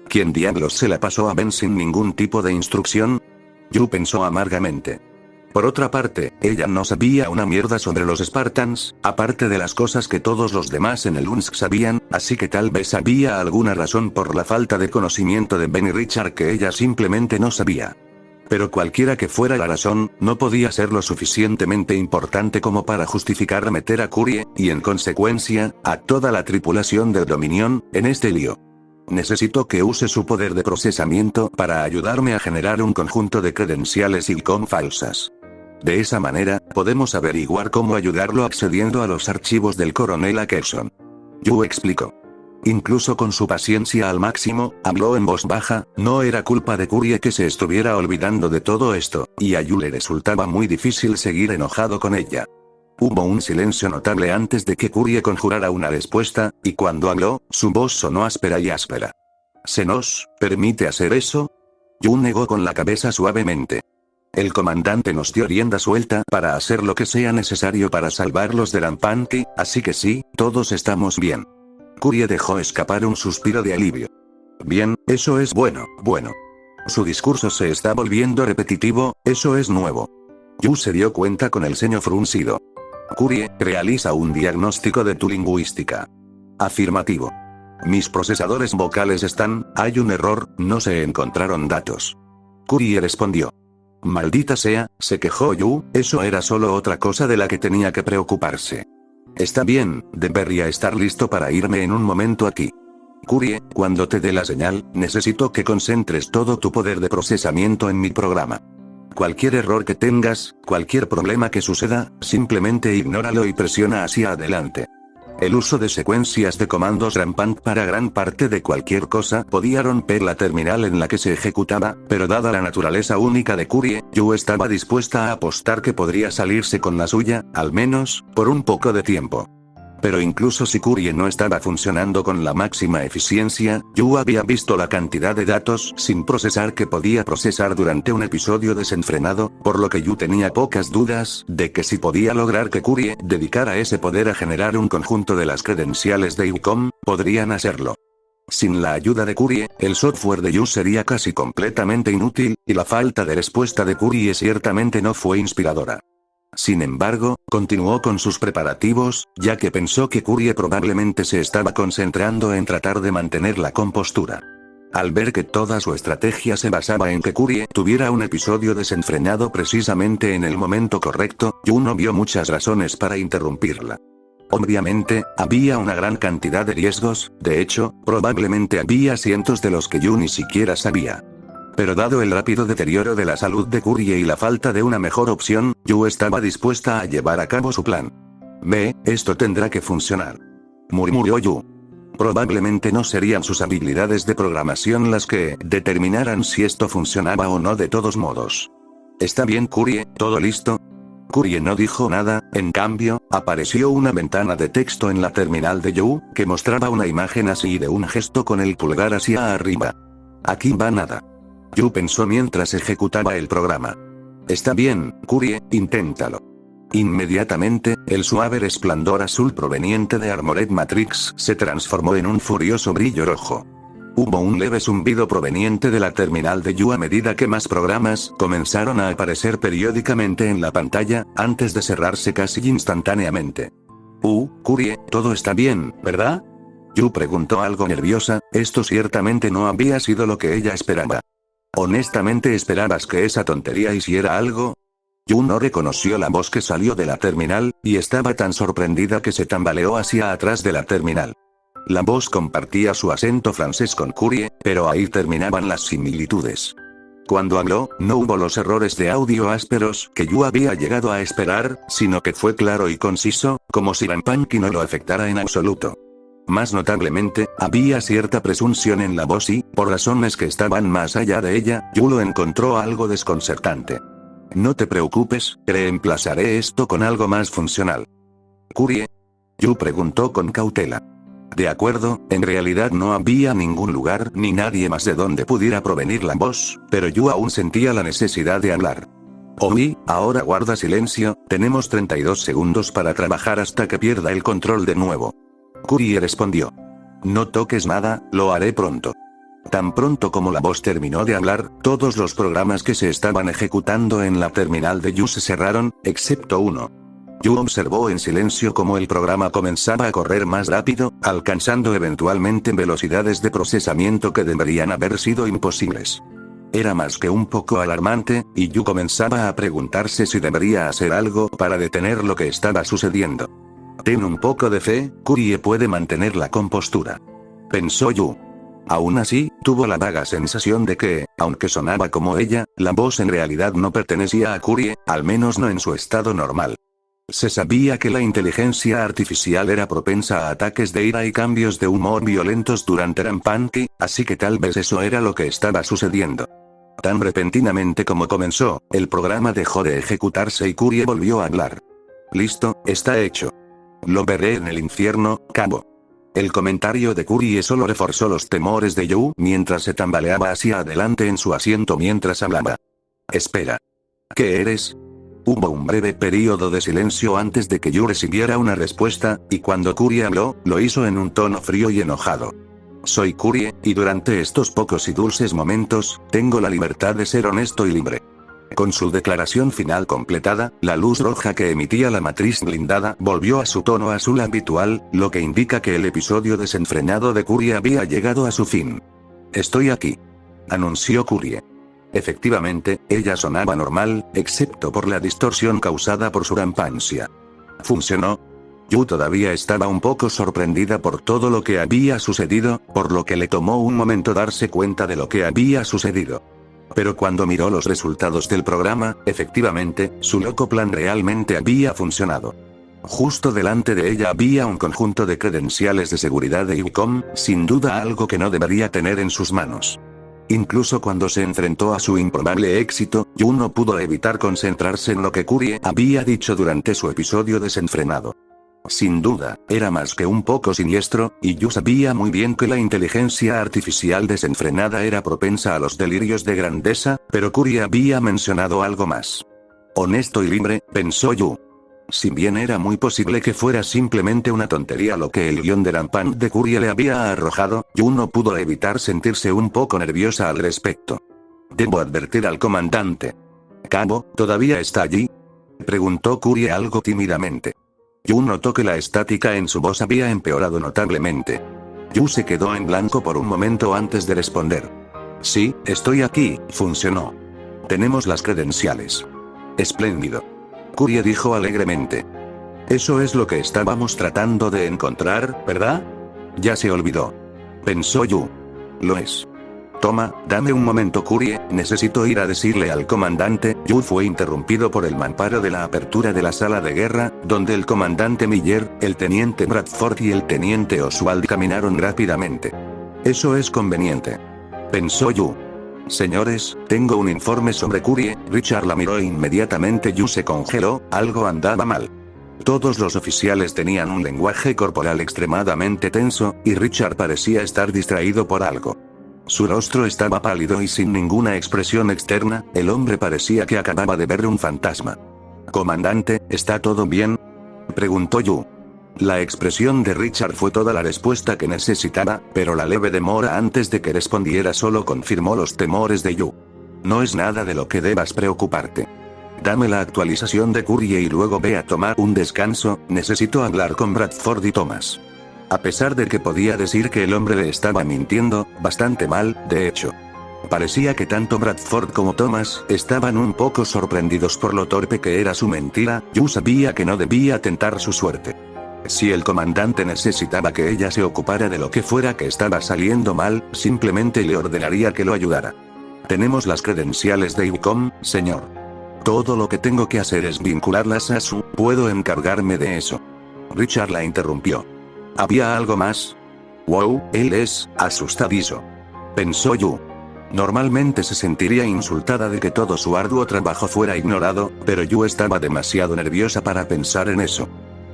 ¿Quién diablos se la pasó a Ben sin ningún tipo de instrucción? Yu pensó amargamente. Por otra parte, ella no sabía una mierda sobre los Spartans, aparte de las cosas que todos los demás en el UNSC sabían, así que tal vez había alguna razón por la falta de conocimiento de Ben y Richard que ella simplemente no sabía. Pero cualquiera que fuera la razón, no podía ser lo suficientemente importante como para justificar meter a Curie, y en consecuencia, a toda la tripulación del Dominion, en este lío. Necesito que use su poder de procesamiento para ayudarme a generar un conjunto de credenciales ICOM falsas. De esa manera, podemos averiguar cómo ayudarlo accediendo a los archivos del coronel Ackerson. Yu explicó. Incluso con su paciencia al máximo, habló en voz baja. No era culpa de Curie que se estuviera olvidando de todo esto, y a Yu le resultaba muy difícil seguir enojado con ella. Hubo un silencio notable antes de que Curie conjurara una respuesta, y cuando habló, su voz sonó áspera y áspera. ¿Se nos permite hacer eso? Yu negó con la cabeza suavemente. El comandante nos dio rienda suelta para hacer lo que sea necesario para salvarlos de Rampanki, así que sí, todos estamos bien. Curie dejó escapar un suspiro de alivio. Bien, eso es bueno. Su discurso se está volviendo repetitivo, eso es nuevo. Yu se dio cuenta con el ceño fruncido. Curie, realiza un diagnóstico de tu lingüística. Afirmativo. Mis procesadores vocales hay un error, no se encontraron datos. Curie respondió. Maldita sea, se quejó Yu, eso era solo otra cosa de la que tenía que preocuparse. Está bien, debería estar listo para irme en un momento aquí. Curie, cuando te dé la señal, necesito que concentres todo tu poder de procesamiento en mi programa. Cualquier error que tengas, cualquier problema que suceda, simplemente ignóralo y presiona hacia adelante. El uso de secuencias de comandos rampant para gran parte de cualquier cosa podía romper la terminal en la que se ejecutaba, pero dada la naturaleza única de Curie, Yu estaba dispuesta a apostar que podría salirse con la suya, al menos, por un poco de tiempo. Pero incluso si Curie no estaba funcionando con la máxima eficiencia, Yu había visto la cantidad de datos sin procesar que podía procesar durante un episodio desenfrenado, por lo que Yu tenía pocas dudas de que si podía lograr que Curie dedicara ese poder a generar un conjunto de las credenciales de ICOM, podrían hacerlo. Sin la ayuda de Kurie, el software de Yu sería casi completamente inútil, y la falta de respuesta de Kurie ciertamente no fue inspiradora. Sin embargo, continuó con sus preparativos, ya que pensó que Kurie probablemente se estaba concentrando en tratar de mantener la compostura. Al ver que toda su estrategia se basaba en que Kurie tuviera un episodio desenfrenado precisamente en el momento correcto, Yu no vio muchas razones para interrumpirla. Obviamente, había una gran cantidad de riesgos, de hecho, probablemente había cientos de los que Yu ni siquiera sabía. Pero dado el rápido deterioro de la salud de Kurie y la falta de una mejor opción, Yu estaba dispuesta a llevar a cabo su plan. Esto tendrá que funcionar. Murmuró Yu. Probablemente no serían sus habilidades de programación las que determinaran si esto funcionaba o no de todos modos. ¿Está bien, Kurie? ¿Todo listo? Kurie no dijo nada, en cambio, apareció una ventana de texto en la terminal de Yu, que mostraba una imagen así de un gesto con el pulgar hacia arriba. Aquí va nada. Yu pensó mientras ejecutaba el programa. Está bien, Kurie, inténtalo. Inmediatamente, el suave resplandor azul proveniente de Armored Matrix se transformó en un furioso brillo rojo. Hubo un leve zumbido proveniente de la terminal de Yu a medida que más programas comenzaron a aparecer periódicamente en la pantalla, antes de cerrarse casi instantáneamente. Kurie, todo está bien, ¿verdad? Yu preguntó algo nerviosa, esto ciertamente no había sido lo que ella esperaba. ¿Honestamente esperabas que esa tontería hiciera algo? Yu no reconoció la voz que salió de la terminal, y estaba tan sorprendida que se tambaleó hacia atrás de la terminal. La voz compartía su acento francés con Kurie, pero ahí terminaban las similitudes. Cuando habló, no hubo los errores de audio ásperos que Yu había llegado a esperar, sino que fue claro y conciso, como si Rampanki no lo afectara en absoluto. Más notablemente, había cierta presunción en la voz y, por razones que estaban más allá de ella, Yu lo encontró algo desconcertante. No te preocupes, reemplazaré esto con algo más funcional. ¿Kurie? Yu preguntó con cautela. De acuerdo, en realidad no había ningún lugar ni nadie más de donde pudiera provenir la voz, pero Yu aún sentía la necesidad de hablar. Ahora guarda silencio, tenemos 32 segundos para trabajar hasta que pierda el control de nuevo. Kurie respondió. No toques nada, lo haré pronto. Tan pronto como la voz terminó de hablar, todos los programas que se estaban ejecutando en la terminal de Yu se cerraron, excepto uno. Yu observó en silencio cómo el programa comenzaba a correr más rápido, alcanzando eventualmente velocidades de procesamiento que deberían haber sido imposibles. Era más que un poco alarmante, y Yu comenzaba a preguntarse si debería hacer algo para detener lo que estaba sucediendo. Ten un poco de fe, Kurie puede mantener la compostura. Pensó Yu. Aún así, tuvo la vaga sensación de que, aunque sonaba como ella, la voz en realidad no pertenecía a Kurie, al menos no en su estado normal. Se sabía que la inteligencia artificial era propensa a ataques de ira y cambios de humor violentos durante Rampanki, así que tal vez eso era lo que estaba sucediendo. Tan repentinamente como comenzó, el programa dejó de ejecutarse y Kurie volvió a hablar. Listo, está hecho. Lo veré en el infierno, cabo. El comentario de Kurie solo reforzó los temores de Yu mientras se tambaleaba hacia adelante en su asiento mientras hablaba. Espera. ¿Qué eres? Hubo un breve período de silencio antes de que Yu recibiera una respuesta, y cuando Kurie habló, lo hizo en un tono frío y enojado. Soy Kurie, y durante estos pocos y dulces momentos, tengo la libertad de ser honesto y libre. Con su declaración final completada, la luz roja que emitía la matriz blindada volvió a su tono azul habitual, lo que indica que el episodio desenfrenado de Kurie había llegado a su fin. Estoy aquí. Anunció Kurie. Efectivamente, ella sonaba normal, excepto por la distorsión causada por su rampancia. ¿Funcionó? Yu todavía estaba un poco sorprendida por todo lo que había sucedido, por lo que le tomó un momento darse cuenta de lo que había sucedido. Pero cuando miró los resultados del programa, efectivamente, su loco plan realmente había funcionado. Justo delante de ella había un conjunto de credenciales de seguridad de Ucom, sin duda algo que no debería tener en sus manos. Incluso cuando se enfrentó a su improbable éxito, Yu no pudo evitar concentrarse en lo que Kurie había dicho durante su episodio desenfrenado. Sin duda, era más que un poco siniestro, y Yu sabía muy bien que la inteligencia artificial desenfrenada era propensa a los delirios de grandeza, pero Kurie había mencionado algo más. Honesto y libre, pensó Yu. Si bien era muy posible que fuera simplemente una tontería lo que el guión de Rampant de Curie le había arrojado, Yu no pudo evitar sentirse un poco nerviosa al respecto. Debo advertir al comandante. ¿Cabo, todavía está allí? Preguntó Curie algo tímidamente. Yu notó que la estática en su voz había empeorado notablemente. Yu se quedó en blanco por un momento antes de responder. Sí, estoy aquí, funcionó. Tenemos las credenciales. Espléndido. Curie dijo alegremente. Eso es lo que estábamos tratando de encontrar, ¿verdad? Ya se olvidó. Pensó Yu. Lo es. Toma, dame un momento Curie, necesito ir a decirle al comandante. Yu fue interrumpido por el mamparo de la apertura de la sala de guerra, donde el comandante Miller, el teniente Bradford y el teniente Oswald caminaron rápidamente. Eso es conveniente. Pensó Yu. Señores, tengo un informe sobre Curie. Richard la miró e inmediatamente Yu se congeló, algo andaba mal. Todos los oficiales tenían un lenguaje corporal extremadamente tenso, y Richard parecía estar distraído por algo. Su rostro estaba pálido y sin ninguna expresión externa, el hombre parecía que acababa de ver un fantasma. «Comandante, ¿está todo bien?», preguntó Yu. La expresión de Richard fue toda la respuesta que necesitaba, pero la leve demora antes de que respondiera solo confirmó los temores de Yu. No es nada de lo que debas preocuparte. Dame la actualización de Curie y luego ve a tomar un descanso, necesito hablar con Bradford y Thomas. A pesar de que podía decir que el hombre le estaba mintiendo, bastante mal, de hecho. Parecía que tanto Bradford como Thomas estaban un poco sorprendidos por lo torpe que era su mentira. Yu sabía que no debía tentar su suerte. Si el comandante necesitaba que ella se ocupara de lo que fuera que estaba saliendo mal, simplemente le ordenaría que lo ayudara. Tenemos las credenciales de IBCOM, señor. Todo lo que tengo que hacer es vincularlas a su, puedo encargarme de eso. Richard la interrumpió. ¿Había algo más? Wow, él es asustadizo. Pensó Yu. Normalmente se sentiría insultada de que todo su arduo trabajo fuera ignorado, pero Yu estaba demasiado nerviosa para pensar en eso.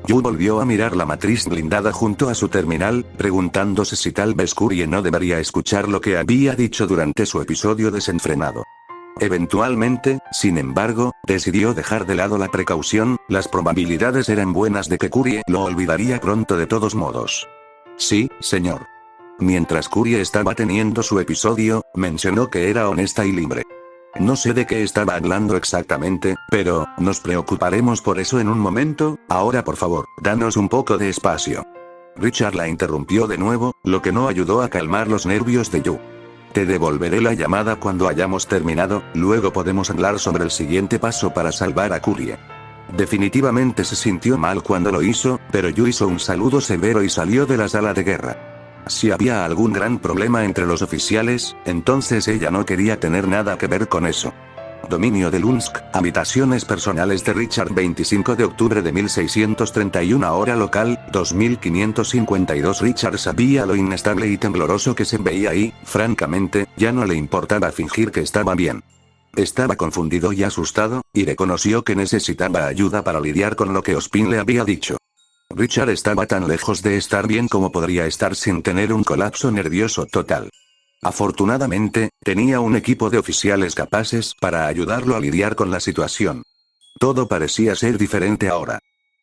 Yu volvió a mirar la matriz blindada junto a su terminal, preguntándose si tal vez Curie no debería escuchar lo que había dicho durante su episodio desenfrenado. Eventualmente, sin embargo, decidió dejar de lado la precaución, las probabilidades eran buenas de que Curie lo olvidaría pronto de todos modos. Sí, señor. Mientras Curie estaba teniendo su episodio, mencionó que era honesta y libre. No sé de qué estaba hablando exactamente, pero, nos preocuparemos por eso en un momento. Ahora por favor, danos un poco de espacio. Richard la interrumpió de nuevo, lo que no ayudó a calmar los nervios de Yu. Te devolveré la llamada cuando hayamos terminado, luego podemos hablar sobre el siguiente paso para salvar a Curie. Definitivamente se sintió mal cuando lo hizo, pero Yu hizo un saludo severo y salió de la sala de guerra. Si había algún gran problema entre los oficiales, entonces ella no quería tener nada que ver con eso. Dominio de Lunsk, habitaciones personales de Richard 25 de octubre de 1631 hora local, 2552 Richard sabía lo inestable y tembloroso que se veía ahí, francamente, ya no le importaba fingir que estaba bien. Estaba confundido y asustado, y reconoció que necesitaba ayuda para lidiar con lo que Ospin le había dicho. Richard estaba tan lejos de estar bien como podría estar sin tener un colapso nervioso total. Afortunadamente, tenía un equipo de oficiales capaces para ayudarlo a lidiar con la situación. Todo parecía ser diferente ahora.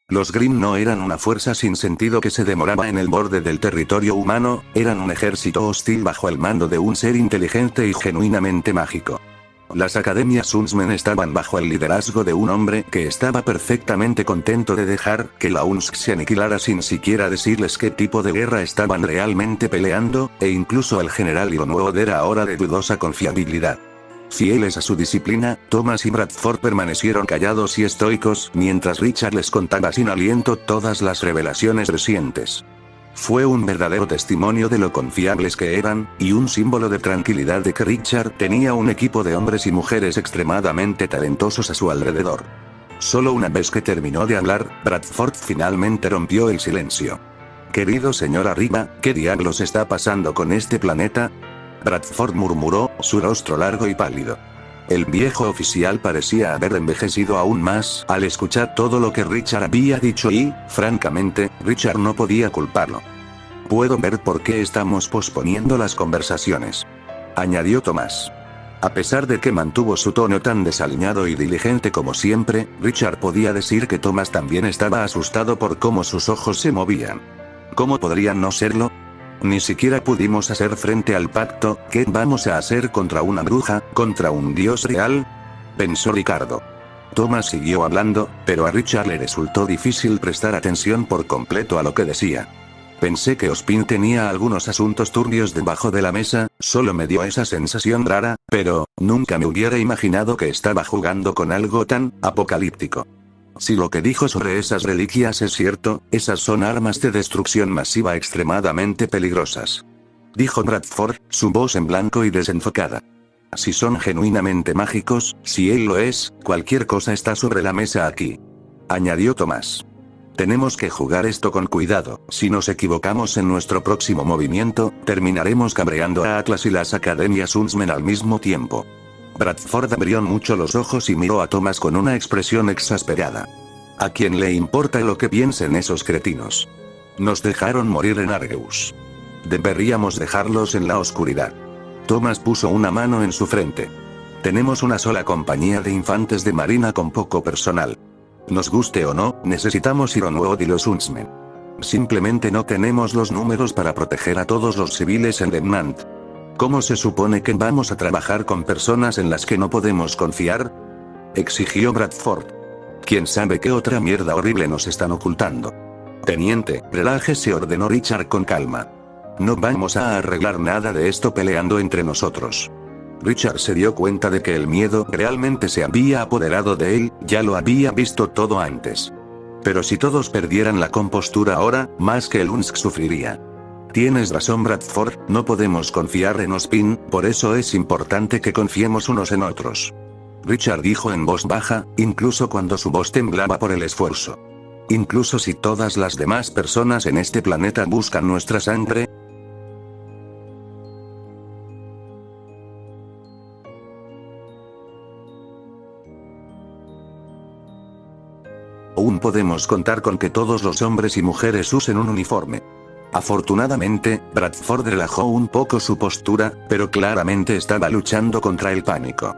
Los Grimm no eran una fuerza sin sentido que se demoraba en el borde del territorio humano, eran un ejército hostil bajo el mando de un ser inteligente y genuinamente mágico. Las academias Huntsmen estaban bajo el liderazgo de un hombre que estaba perfectamente contento de dejar que la UNSC se aniquilara sin siquiera decirles qué tipo de guerra estaban realmente peleando, e incluso el general Ironwood era ahora de dudosa confiabilidad. Fieles a su disciplina, Thomas y Bradford permanecieron callados y estoicos mientras Richard les contaba sin aliento todas las revelaciones recientes. Fue un verdadero testimonio de lo confiables que eran, y un símbolo de tranquilidad de que Richard tenía un equipo de hombres y mujeres extremadamente talentosos a su alrededor. Solo una vez que terminó de hablar, Bradford finalmente rompió el silencio. «Querido señor Arriba, ¿qué diablos está pasando con este planeta?», Bradford murmuró, su rostro largo y pálido. El viejo oficial parecía haber envejecido aún más al escuchar todo lo que Richard había dicho y, francamente, Richard no podía culparlo. «Puedo ver por qué estamos posponiendo las conversaciones», añadió Thomas. A pesar de que mantuvo su tono tan desaliñado y diligente como siempre, Richard podía decir que Thomas también estaba asustado por cómo sus ojos se movían. ¿Cómo podrían no serlo? Ni siquiera pudimos hacer frente al pacto. ¿Qué vamos a hacer contra una bruja, contra un dios real?, pensó Ricardo. Thomas siguió hablando, pero a Richard le resultó difícil prestar atención por completo a lo que decía. Pensé que Ozpin tenía algunos asuntos turbios debajo de la mesa, solo me dio esa sensación rara, pero nunca me hubiera imaginado que estaba jugando con algo tan apocalíptico. Si lo que dijo sobre esas reliquias es cierto, esas son armas de destrucción masiva extremadamente peligrosas. Dijo Bradford, su voz en blanco y desenfocada. Si son genuinamente mágicos, si él lo es, cualquier cosa está sobre la mesa aquí. Añadió Thomas. Tenemos que jugar esto con cuidado. Si nos equivocamos en nuestro próximo movimiento, terminaremos cabreando a Atlas y las academias Huntsmen al mismo tiempo. Bradford abrió mucho los ojos y miró a Thomas con una expresión exasperada. ¿A quién le importa lo que piensen esos cretinos? Nos dejaron morir en Argeus. Deberíamos dejarlos en la oscuridad. Thomas puso una mano en su frente. Tenemos una sola compañía de infantes de marina con poco personal. Nos guste o no, necesitamos Ironwood y los Huntsmen. Simplemente no tenemos los números para proteger a todos los civiles en Remnant. ¿Cómo se supone que vamos a trabajar con personas en las que no podemos confiar?, exigió Bradford. ¿Quién sabe qué otra mierda horrible nos están ocultando? Teniente, relájese, ordenó Richard con calma. No vamos a arreglar nada de esto peleando entre nosotros. Richard se dio cuenta de que el miedo realmente se había apoderado de él, ya lo había visto todo antes. Pero si todos perdieran la compostura ahora, más que el Unsk sufriría. Tienes razón, Bradford, no podemos confiar en Ozpin, por eso es importante que confiemos unos en otros. Richard dijo en voz baja, incluso cuando su voz temblaba por el esfuerzo. Incluso si todas las demás personas en este planeta buscan nuestra sangre. Aún podemos contar con que todos los hombres y mujeres usen un uniforme. Afortunadamente, Bradford relajó un poco su postura, pero claramente estaba luchando contra el pánico.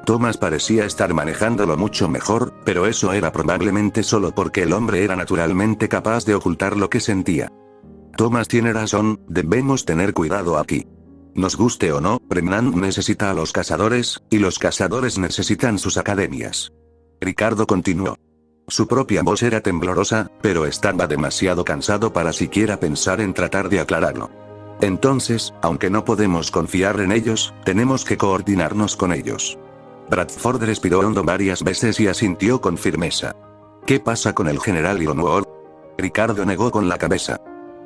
Thomas parecía estar manejándolo mucho mejor, pero eso era probablemente solo porque el hombre era naturalmente capaz de ocultar lo que sentía. Thomas tiene razón, debemos tener cuidado aquí. Nos guste o no, Remnant necesita a los cazadores, y los cazadores necesitan sus academias. Ricardo continuó. Su propia voz era temblorosa, pero estaba demasiado cansado para siquiera pensar en tratar de aclararlo. Entonces, aunque no podemos confiar en ellos, tenemos que coordinarnos con ellos. Bradford respiró hondo varias veces y asintió con firmeza. ¿Qué pasa con el general Ironwood? Ricardo negó con la cabeza.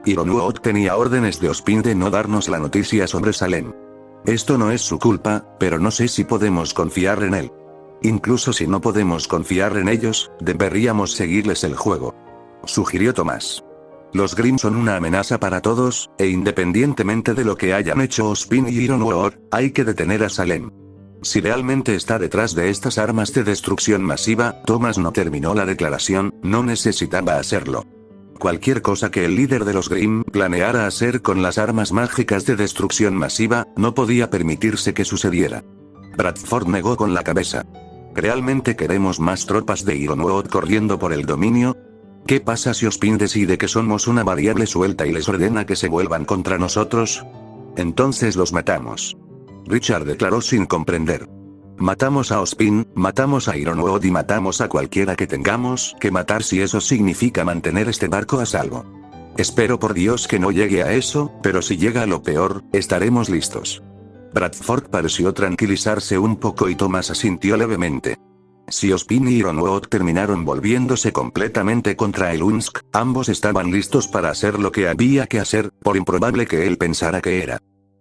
Ironwood tenía órdenes de Ozpin de no darnos la noticia sobre Salem. Esto no es su culpa, pero no sé si podemos confiar en él. Incluso si no podemos confiar en ellos, deberíamos seguirles el juego. Sugirió Thomas. Los Grimm son una amenaza para todos, e independientemente de lo que hayan hecho Ozpin y Ironwood, hay que detener a Salem. Si realmente está detrás de estas armas de destrucción masiva, Thomas no terminó la declaración, no necesitaba hacerlo. Cualquier cosa que el líder de los Grimm planeara hacer con las armas mágicas de destrucción masiva, no podía permitirse que sucediera. Bradford negó con la cabeza. ¿Realmente queremos más tropas de Ironwood corriendo por el dominio? ¿Qué pasa si Ozpin decide que somos una variable suelta y les ordena que se vuelvan contra nosotros? Entonces los matamos. Richard declaró sin comprender. Matamos a Ozpin, matamos a Ironwood y matamos a cualquiera que tengamos que matar si eso significa mantener este barco a salvo. Espero por Dios que no llegue a eso, pero si llega a lo peor, estaremos listos. Bradford pareció tranquilizarse un poco y Thomas asintió levemente. Si Ozpin y Ironwood terminaron volviéndose completamente contra el Unsk, ambos estaban listos para hacer lo que había que hacer, por improbable que él pensara que era.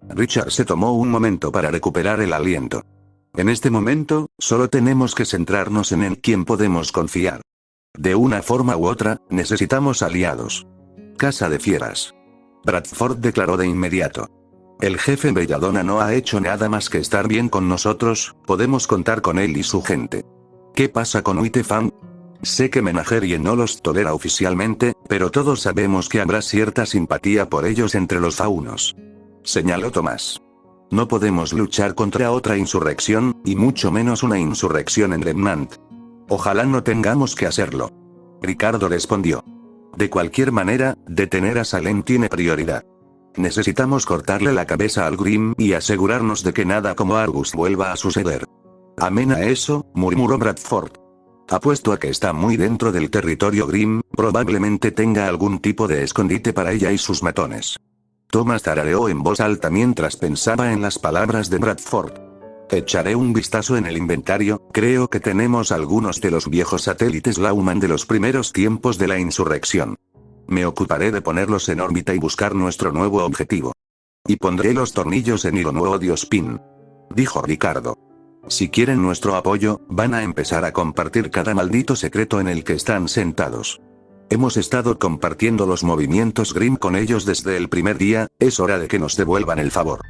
Richard se tomó un momento para recuperar el aliento. En este momento, solo tenemos que centrarnos en quién podemos confiar. De una forma u otra, necesitamos aliados. Casa de fieras. Bradford declaró de inmediato. El jefe Belladonna no ha hecho nada más que estar bien con nosotros, podemos contar con él y su gente. ¿Qué pasa con Whitefang? Sé que Menagerie no los tolera oficialmente, pero todos sabemos que habrá cierta simpatía por ellos entre los faunos. Señaló Thomas. no podemos luchar contra otra insurrección, y mucho menos una insurrección en Remnant. Ojalá no tengamos que hacerlo. Ricardo respondió. De cualquier manera, detener a Salem tiene prioridad. Necesitamos cortarle la cabeza al Grimm y asegurarnos de que nada como Argus vuelva a suceder. Amén a eso, murmuró Bradford. Apuesto a que está muy dentro del territorio Grimm, probablemente tenga algún tipo de escondite para ella y sus matones. Thomas tarareó en voz alta mientras pensaba en las palabras de Bradford. Echaré un vistazo en el inventario, creo que tenemos algunos de los viejos satélites Lauman de los primeros tiempos de la insurrección. Me ocuparé de ponerlos en órbita y buscar nuestro nuevo objetivo. Y pondré los tornillos en hilo nuevo Diospin. Dijo Ricardo. Si quieren nuestro apoyo, van a empezar a compartir cada maldito secreto en el que están sentados. Hemos estado compartiendo los movimientos Grimm con ellos desde el primer día, es hora de que nos devuelvan el favor.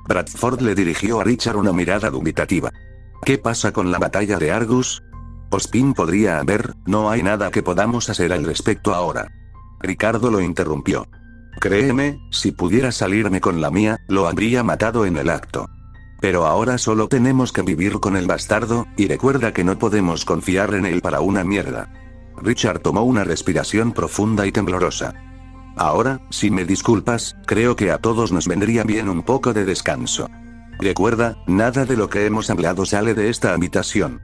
Bradford le dirigió a Richard una mirada dubitativa. ¿Qué pasa con la batalla de Argus? Ospin podría haber, no hay nada que podamos hacer al respecto ahora. Ricardo lo interrumpió. Créeme, si pudiera salirme con la mía, lo habría matado en el acto. Pero ahora solo tenemos que vivir con el bastardo, y recuerda que no podemos confiar en él para una mierda. Richard tomó una respiración profunda y temblorosa. Ahora, si me disculpas, creo que a todos nos vendría bien un poco de descanso. Recuerda, nada de lo que hemos hablado sale de esta habitación.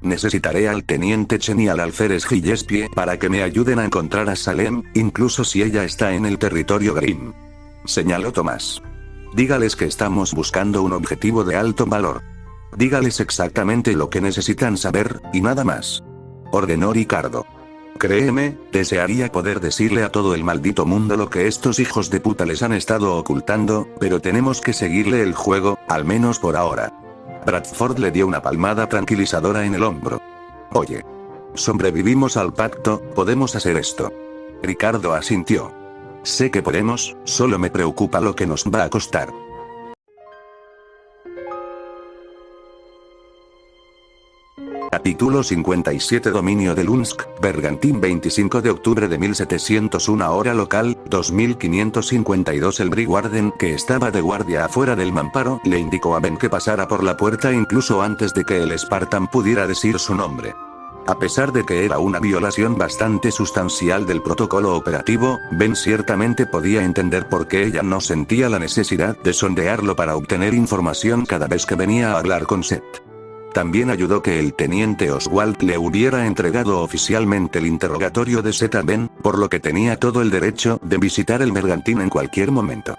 Necesitaré al teniente Chen y al alférez Gillespie para que me ayuden a encontrar a Salem, incluso si ella está en el territorio Grimm. Señaló Tomás. Dígales que estamos buscando un objetivo de alto valor. Dígales exactamente lo que necesitan saber, y nada más. Ordenó Ricardo. Créeme, desearía poder decirle a todo el maldito mundo lo que estos hijos de puta les han estado ocultando, pero tenemos que seguirle el juego, al menos por ahora. Bradford le dio una palmada tranquilizadora en el hombro. Oye. Sobrevivimos al pacto, podemos hacer esto. Ricardo asintió. Sé que podemos, solo me preocupa lo que nos va a costar. Capítulo 57 Dominio de Lunsk, Bergantín 25 de octubre de 1701 hora local, 2552 El Brigwarden, que estaba de guardia afuera del mamparo, le indicó a Ben que pasara por la puerta incluso antes de que el Spartan pudiera decir su nombre. A pesar de que era una violación bastante sustancial del protocolo operativo, Ben ciertamente podía entender por qué ella no sentía la necesidad de sondearlo para obtener información cada vez que venía a hablar con Seth. También ayudó que el teniente Oswald le hubiera entregado oficialmente el interrogatorio de Seth a Ben, por lo que tenía todo el derecho de visitar el Bergantín en cualquier momento.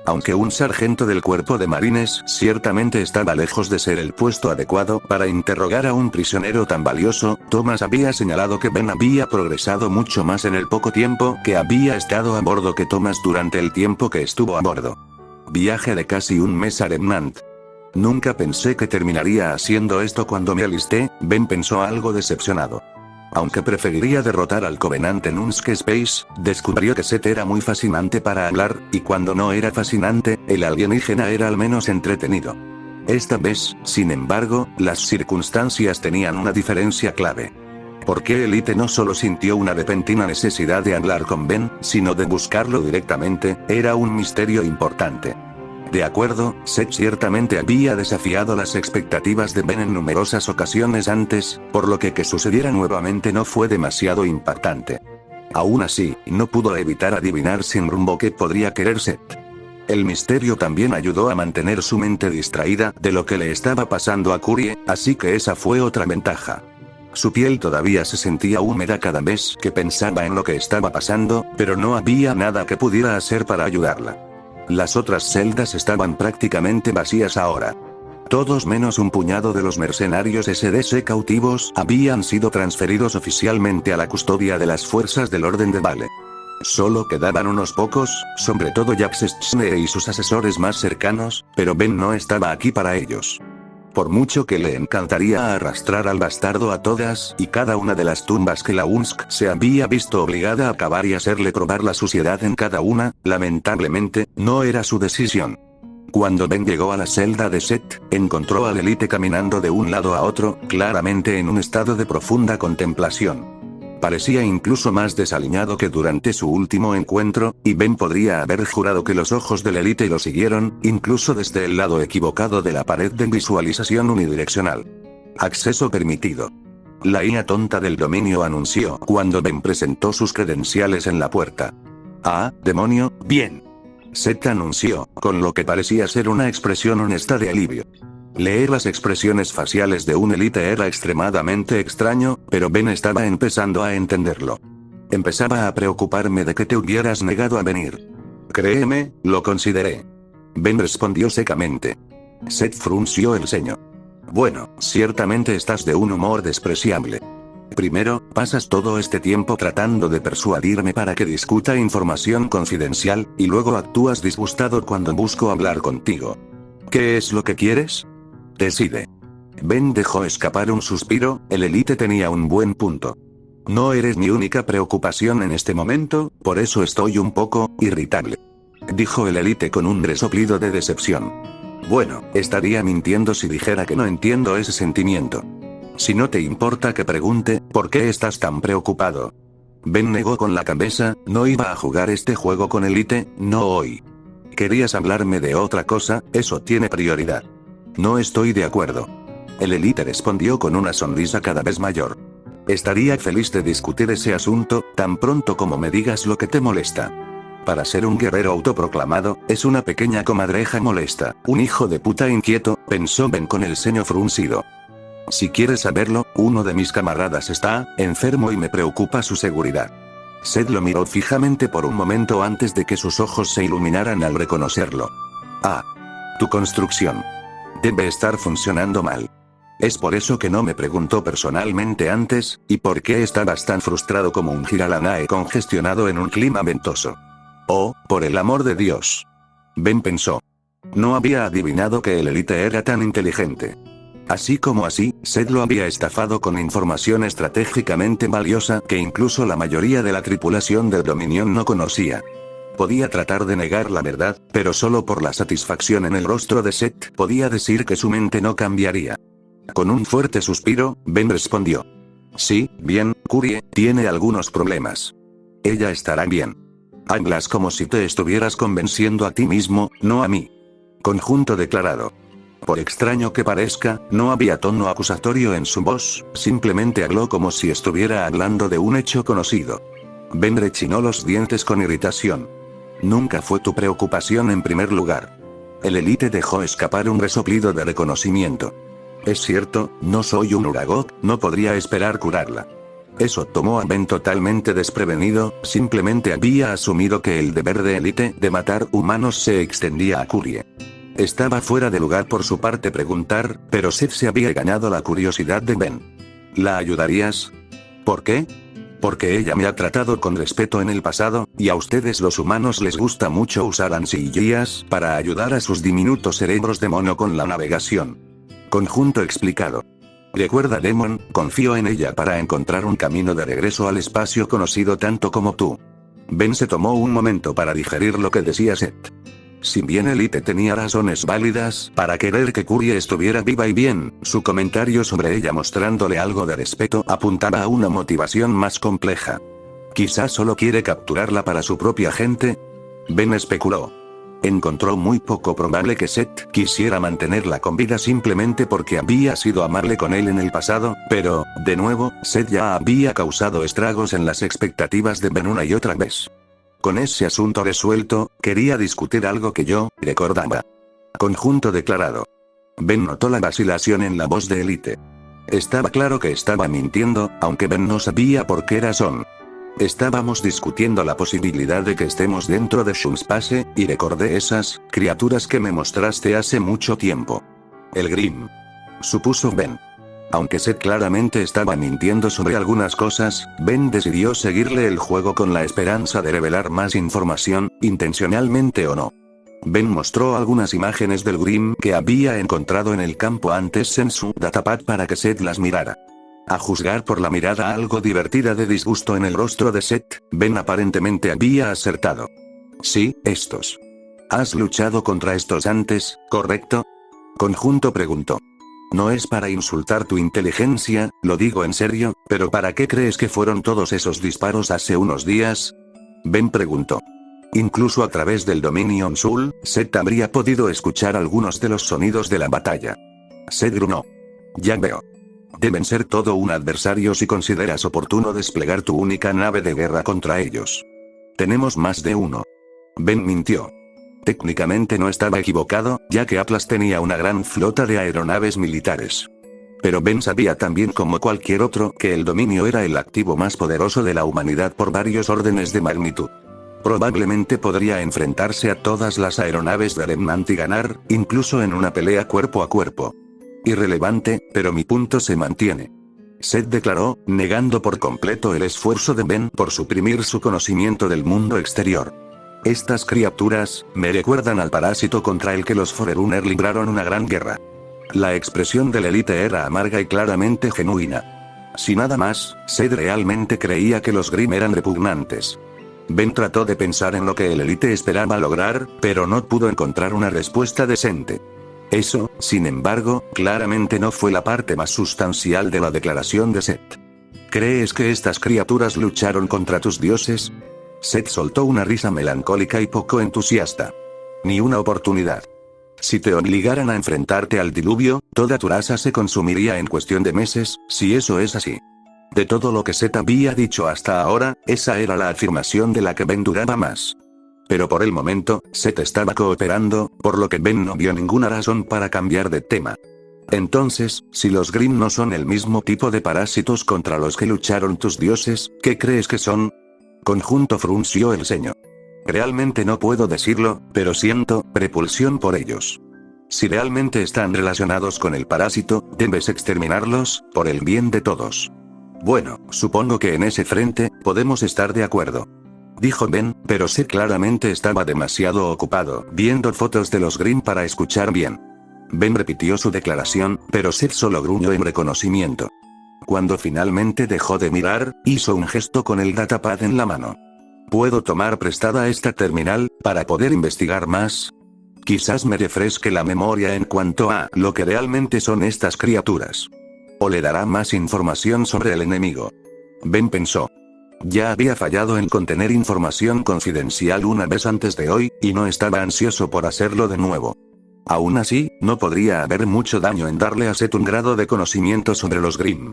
Aunque un sargento del cuerpo de marines ciertamente estaba lejos de ser el puesto adecuado para interrogar a un prisionero tan valioso, Thomas había señalado que Ben había progresado mucho más en el poco tiempo que había estado a bordo que Thomas durante el tiempo que estuvo a bordo. Viaje de casi un mes a Remnant. Nunca pensé que terminaría haciendo esto cuando me alisté, Ben pensó algo decepcionado. Aunque preferiría derrotar al Covenant en Unsk Space, descubrió que Seth era muy fascinante para hablar, y cuando no era fascinante, el alienígena era al menos entretenido. Esta vez, sin embargo, las circunstancias tenían una diferencia clave. Porque Elite no solo sintió una repentina necesidad de hablar con Ben, sino de buscarlo directamente, era un misterio importante. De acuerdo, Seth ciertamente había desafiado las expectativas de Ben en numerosas ocasiones antes, por lo que sucediera nuevamente no fue demasiado impactante. Aún así, no pudo evitar adivinar sin rumbo qué podría querer Seth. El misterio también ayudó a mantener su mente distraída de lo que le estaba pasando a Curie, así que esa fue otra ventaja. Su piel todavía se sentía húmeda cada vez que pensaba en lo que estaba pasando, pero no había nada que pudiera hacer para ayudarla. Las otras celdas estaban prácticamente vacías ahora. Todos menos un puñado de los mercenarios SDC cautivos habían sido transferidos oficialmente a la custodia de las fuerzas del Orden de Vale. Solo quedaban unos pocos, sobre todo Jax Schneer y sus asesores más cercanos, pero Ben no estaba aquí para ellos. Por mucho que le encantaría arrastrar al bastardo a todas y cada una de las tumbas que la UNSC se había visto obligada a cavar y hacerle probar la suciedad en cada una, lamentablemente, no era su decisión. Cuando Ben llegó a la celda de Seth, encontró al Elite caminando de un lado a otro, claramente en un estado de profunda contemplación. Parecía incluso más desaliñado que durante su último encuentro, y Ben podría haber jurado que los ojos del élite lo siguieron, incluso desde el lado equivocado de la pared de visualización unidireccional. Acceso permitido. La IA tonta del dominio anunció cuando Ben presentó sus credenciales en la puerta. Ah, demonio, bien. Seth anunció, con lo que parecía ser una expresión honesta de alivio. Leer las expresiones faciales de un élite era extremadamente extraño, pero Ben estaba empezando a entenderlo. Empezaba a preocuparme de que te hubieras negado a venir. Créeme, lo consideré. Ben respondió secamente. Seth frunció el ceño. Bueno, ciertamente estás de un humor despreciable. Primero, pasas todo este tiempo tratando de persuadirme para que discuta información confidencial, y luego actúas disgustado cuando busco hablar contigo. ¿Qué es lo que quieres? Decide. Ben dejó escapar un suspiro, el élite tenía un buen punto. No eres mi única preocupación en este momento, por eso estoy un poco irritable. Dijo el élite con un resoplido de decepción. Bueno, estaría mintiendo si dijera que no entiendo ese sentimiento. Si no te importa que pregunte, ¿por qué estás tan preocupado? Ben negó con la cabeza, no iba a jugar este juego con élite, no hoy. ¿Querías hablarme de otra cosa? Eso tiene prioridad. No estoy de acuerdo. El élite respondió con una sonrisa cada vez mayor. Estaría feliz de discutir ese asunto, tan pronto como me digas lo que te molesta. Para ser un guerrero autoproclamado, es una pequeña comadreja molesta, un hijo de puta inquieto, pensó Ben con el ceño fruncido. Si quieres saberlo, uno de mis camaradas está enfermo y me preocupa su seguridad. Seth lo miró fijamente por un momento antes de que sus ojos se iluminaran al reconocerlo. Ah. Tu construcción. Debe estar funcionando mal. Es por eso que no me preguntó personalmente antes, ¿y por qué estabas tan frustrado como un giralanae congestionado en un clima ventoso? Oh, por el amor de Dios. Ben pensó. No había adivinado que el élite era tan inteligente. Así como así, Seth lo había estafado con información estratégicamente valiosa que incluso la mayoría de la tripulación del Dominion no conocía. Podía tratar de negar la verdad, pero solo por la satisfacción en el rostro de Seth podía decir que su mente no cambiaría. Con un fuerte suspiro, Ben respondió. Sí, bien, Curie, tiene algunos problemas. Ella estará bien. Hablas como si te estuvieras convenciendo a ti mismo, no a mí. Conjunto declarado. Por extraño que parezca, no había tono acusatorio en su voz, simplemente habló como si estuviera hablando de un hecho conocido. Ben rechinó los dientes con irritación. Nunca fue tu preocupación en primer lugar. El élite dejó escapar un resoplido de reconocimiento. Es cierto, no soy un Uragok, no podría esperar curarla. Eso tomó a Ben totalmente desprevenido, simplemente había asumido que el deber de élite de matar humanos se extendía a Curie. Estaba fuera de lugar por su parte preguntar, pero Seth se había ganado la curiosidad de Ben. ¿La ayudarías? ¿Por qué? Porque ella me ha tratado con respeto en el pasado, y a ustedes los humanos les gusta mucho usar ansillías para ayudar a sus diminutos cerebros de mono con la navegación. Conjunto explicado. Recuerda, Demon, confío en ella para encontrar un camino de regreso al espacio conocido tanto como tú. Ben se tomó un momento para digerir lo que decía Seth. Si bien Elite tenía razones válidas para querer que Curie estuviera viva y bien, su comentario sobre ella mostrándole algo de respeto apuntaba a una motivación más compleja. Quizás solo quiere capturarla para su propia gente. Ben especuló. Encontró muy poco probable que Seth quisiera mantenerla con vida simplemente porque había sido amable con él en el pasado, pero, de nuevo, Seth ya había causado estragos en las expectativas de Ben una y otra vez. Con ese asunto resuelto, quería discutir algo que yo recordaba. Conjunto declarado. Ben notó la vacilación en la voz de Elite. Estaba claro que estaba mintiendo, aunque Ben no sabía por qué razón. Estábamos discutiendo la posibilidad de que estemos dentro de Shumspace, y recordé esas criaturas que me mostraste hace mucho tiempo. El Grim. Supuso Ben. Aunque Seth claramente estaba mintiendo sobre algunas cosas, Ben decidió seguirle el juego con la esperanza de revelar más información, intencionalmente o no. Ben mostró algunas imágenes del Grim que había encontrado en el campo antes en su datapad para que Seth las mirara. A juzgar por la mirada algo divertida de disgusto en el rostro de Seth, Ben aparentemente había acertado. Sí, estos. ¿Has luchado contra estos antes, correcto? Conjunto preguntó. No es para insultar tu inteligencia, lo digo en serio, pero ¿para qué crees que fueron todos esos disparos hace unos días? Ben preguntó. Incluso a través del Dominion Soul, Seth habría podido escuchar algunos de los sonidos de la batalla. Seth gruñó. Ya veo. Deben ser todo un adversario si consideras oportuno desplegar tu única nave de guerra contra ellos. Tenemos más de uno. Ben mintió. Técnicamente no estaba equivocado, ya que Atlas tenía una gran flota de aeronaves militares. Pero Ben sabía también como cualquier otro que el dominio era el activo más poderoso de la humanidad por varios órdenes de magnitud. Probablemente podría enfrentarse a todas las aeronaves de Remnant y ganar, incluso en una pelea cuerpo a cuerpo. Irrelevante, pero mi punto se mantiene. Seth declaró, negando por completo el esfuerzo de Ben por suprimir su conocimiento del mundo exterior. Estas criaturas, me recuerdan al parásito contra el que los Forerunner libraron una gran guerra. La expresión del élite era amarga y claramente genuina. Si nada más, Seth realmente creía que los Grimm eran repugnantes. Ben trató de pensar en lo que el élite esperaba lograr, pero no pudo encontrar una respuesta decente. Eso, sin embargo, claramente no fue la parte más sustancial de la declaración de Seth. ¿Crees que estas criaturas lucharon contra tus dioses? Seth soltó una risa melancólica y poco entusiasta. Ni una oportunidad. Si te obligaran a enfrentarte al diluvio, toda tu raza se consumiría en cuestión de meses, si eso es así. De todo lo que Seth había dicho hasta ahora, esa era la afirmación de la que Ben dudaba más. Pero por el momento, Seth estaba cooperando, por lo que Ben no vio ninguna razón para cambiar de tema. Entonces, si los Grimm no son el mismo tipo de parásitos contra los que lucharon tus dioses, ¿qué crees que son? Conjunto frunció el ceño. Realmente no puedo decirlo, pero siento repulsión por ellos. Si realmente están relacionados con el parásito, debes exterminarlos, por el bien de todos. Bueno, supongo que en ese frente, podemos estar de acuerdo. Dijo Ben, pero Seth claramente estaba demasiado ocupado viendo fotos de los Grimm para escuchar bien. Ben repitió su declaración, pero Seth solo gruñó en reconocimiento. Cuando finalmente dejó de mirar, hizo un gesto con el datapad en la mano. ¿Puedo tomar prestada esta terminal, para poder investigar más? Quizás me refresque la memoria en cuanto a lo que realmente son estas criaturas. O le dará más información sobre el enemigo. Ben pensó. Ya había fallado en contener información confidencial una vez antes de hoy, y no estaba ansioso por hacerlo de nuevo. Aún así, no podría haber mucho daño en darle a Seth un grado de conocimiento sobre los Grimm.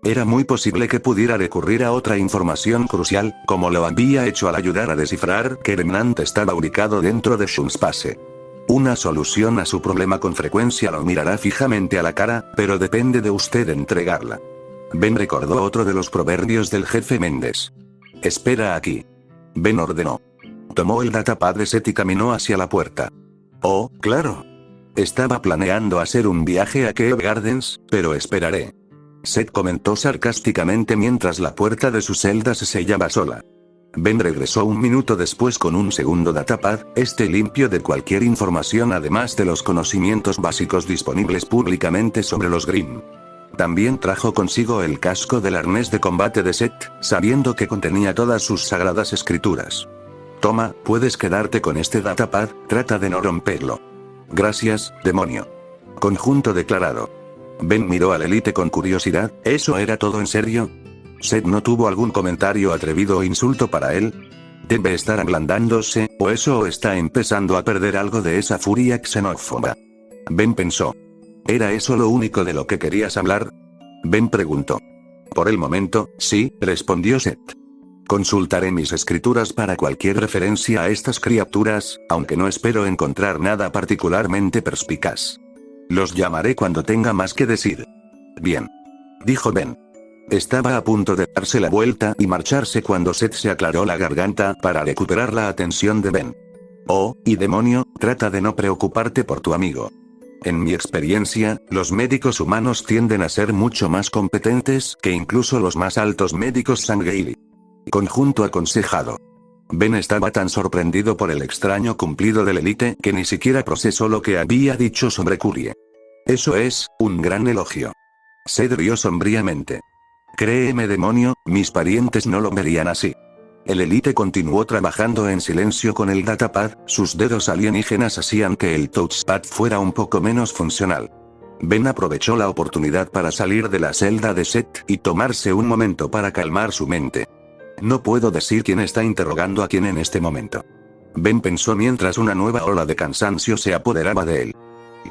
Era muy posible que pudiera recurrir a otra información crucial, como lo había hecho al ayudar a descifrar que Remnant estaba ubicado dentro de Shunspase. Una solución a su problema con frecuencia lo mirará fijamente a la cara, pero depende de usted entregarla. Ben recordó otro de los proverbios del jefe Méndez. Espera aquí. Ben ordenó. Tomó el datapad de Seth y caminó hacia la puerta. Oh, claro. Estaba planeando hacer un viaje a Kew Gardens, pero esperaré. Seth comentó sarcásticamente mientras la puerta de su celda se sellaba sola. Ben regresó un minuto después con un segundo datapad, limpio de cualquier información además de los conocimientos básicos disponibles públicamente sobre los Grimm. También trajo consigo el casco del arnés de combate de Seth, sabiendo que contenía todas sus sagradas escrituras. Toma, puedes quedarte con este datapad, trata de no romperlo. Gracias, demonio. Conjunto declarado. Ben miró al élite con curiosidad, ¿eso era todo en serio? Seth no tuvo algún comentario atrevido o insulto para él. Debe estar ablandándose, o eso está empezando a perder algo de esa furia xenófoba. Ben pensó. ¿Era eso lo único de lo que querías hablar? Ben preguntó. Por el momento, sí, respondió Seth. Consultaré mis escrituras para cualquier referencia a estas criaturas, aunque no espero encontrar nada particularmente perspicaz. Los llamaré cuando tenga más que decir. Bien. Dijo Ben. Estaba a punto de darse la vuelta y marcharse cuando Seth se aclaró la garganta para recuperar la atención de Ben. Oh, y demonio, trata de no preocuparte por tu amigo. En mi experiencia, los médicos humanos tienden a ser mucho más competentes que incluso los más altos médicos Sangheili. Conjunto aconsejado. Ben estaba tan sorprendido por el extraño cumplido del élite que ni siquiera procesó lo que había dicho sobre Curie. Eso es, un gran elogio. Seth rió sombríamente. Créeme demonio, mis parientes no lo verían así. El élite continuó trabajando en silencio con el datapad, sus dedos alienígenas hacían que el touchpad fuera un poco menos funcional. Ben aprovechó la oportunidad para salir de la celda de Seth y tomarse un momento para calmar su mente. No puedo decir quién está interrogando a quién en este momento. Ben pensó mientras una nueva ola de cansancio se apoderaba de él.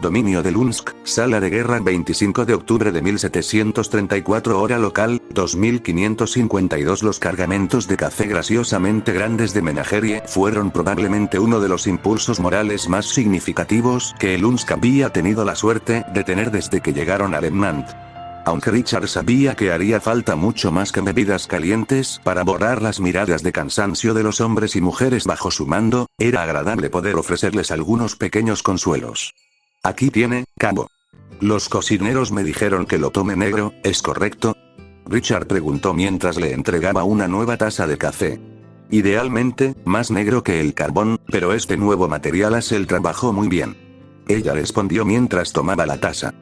Dominio de Lunsk, sala de guerra 25 de octubre de 1734 hora local, 2552. Los cargamentos de café graciosamente grandes de Menagerie fueron probablemente uno de los impulsos morales más significativos que el Lunsk había tenido la suerte de tener desde que llegaron a Remnant. Aunque Richard sabía que haría falta mucho más que bebidas calientes para borrar las miradas de cansancio de los hombres y mujeres bajo su mando, era agradable poder ofrecerles algunos pequeños consuelos. Aquí tiene, cabo. Los cocineros me dijeron que lo tome negro, ¿es correcto? Richard preguntó mientras le entregaba una nueva taza de café. Idealmente, más negro que el carbón, pero este nuevo material hace el trabajo muy bien. Ella respondió mientras tomaba la taza.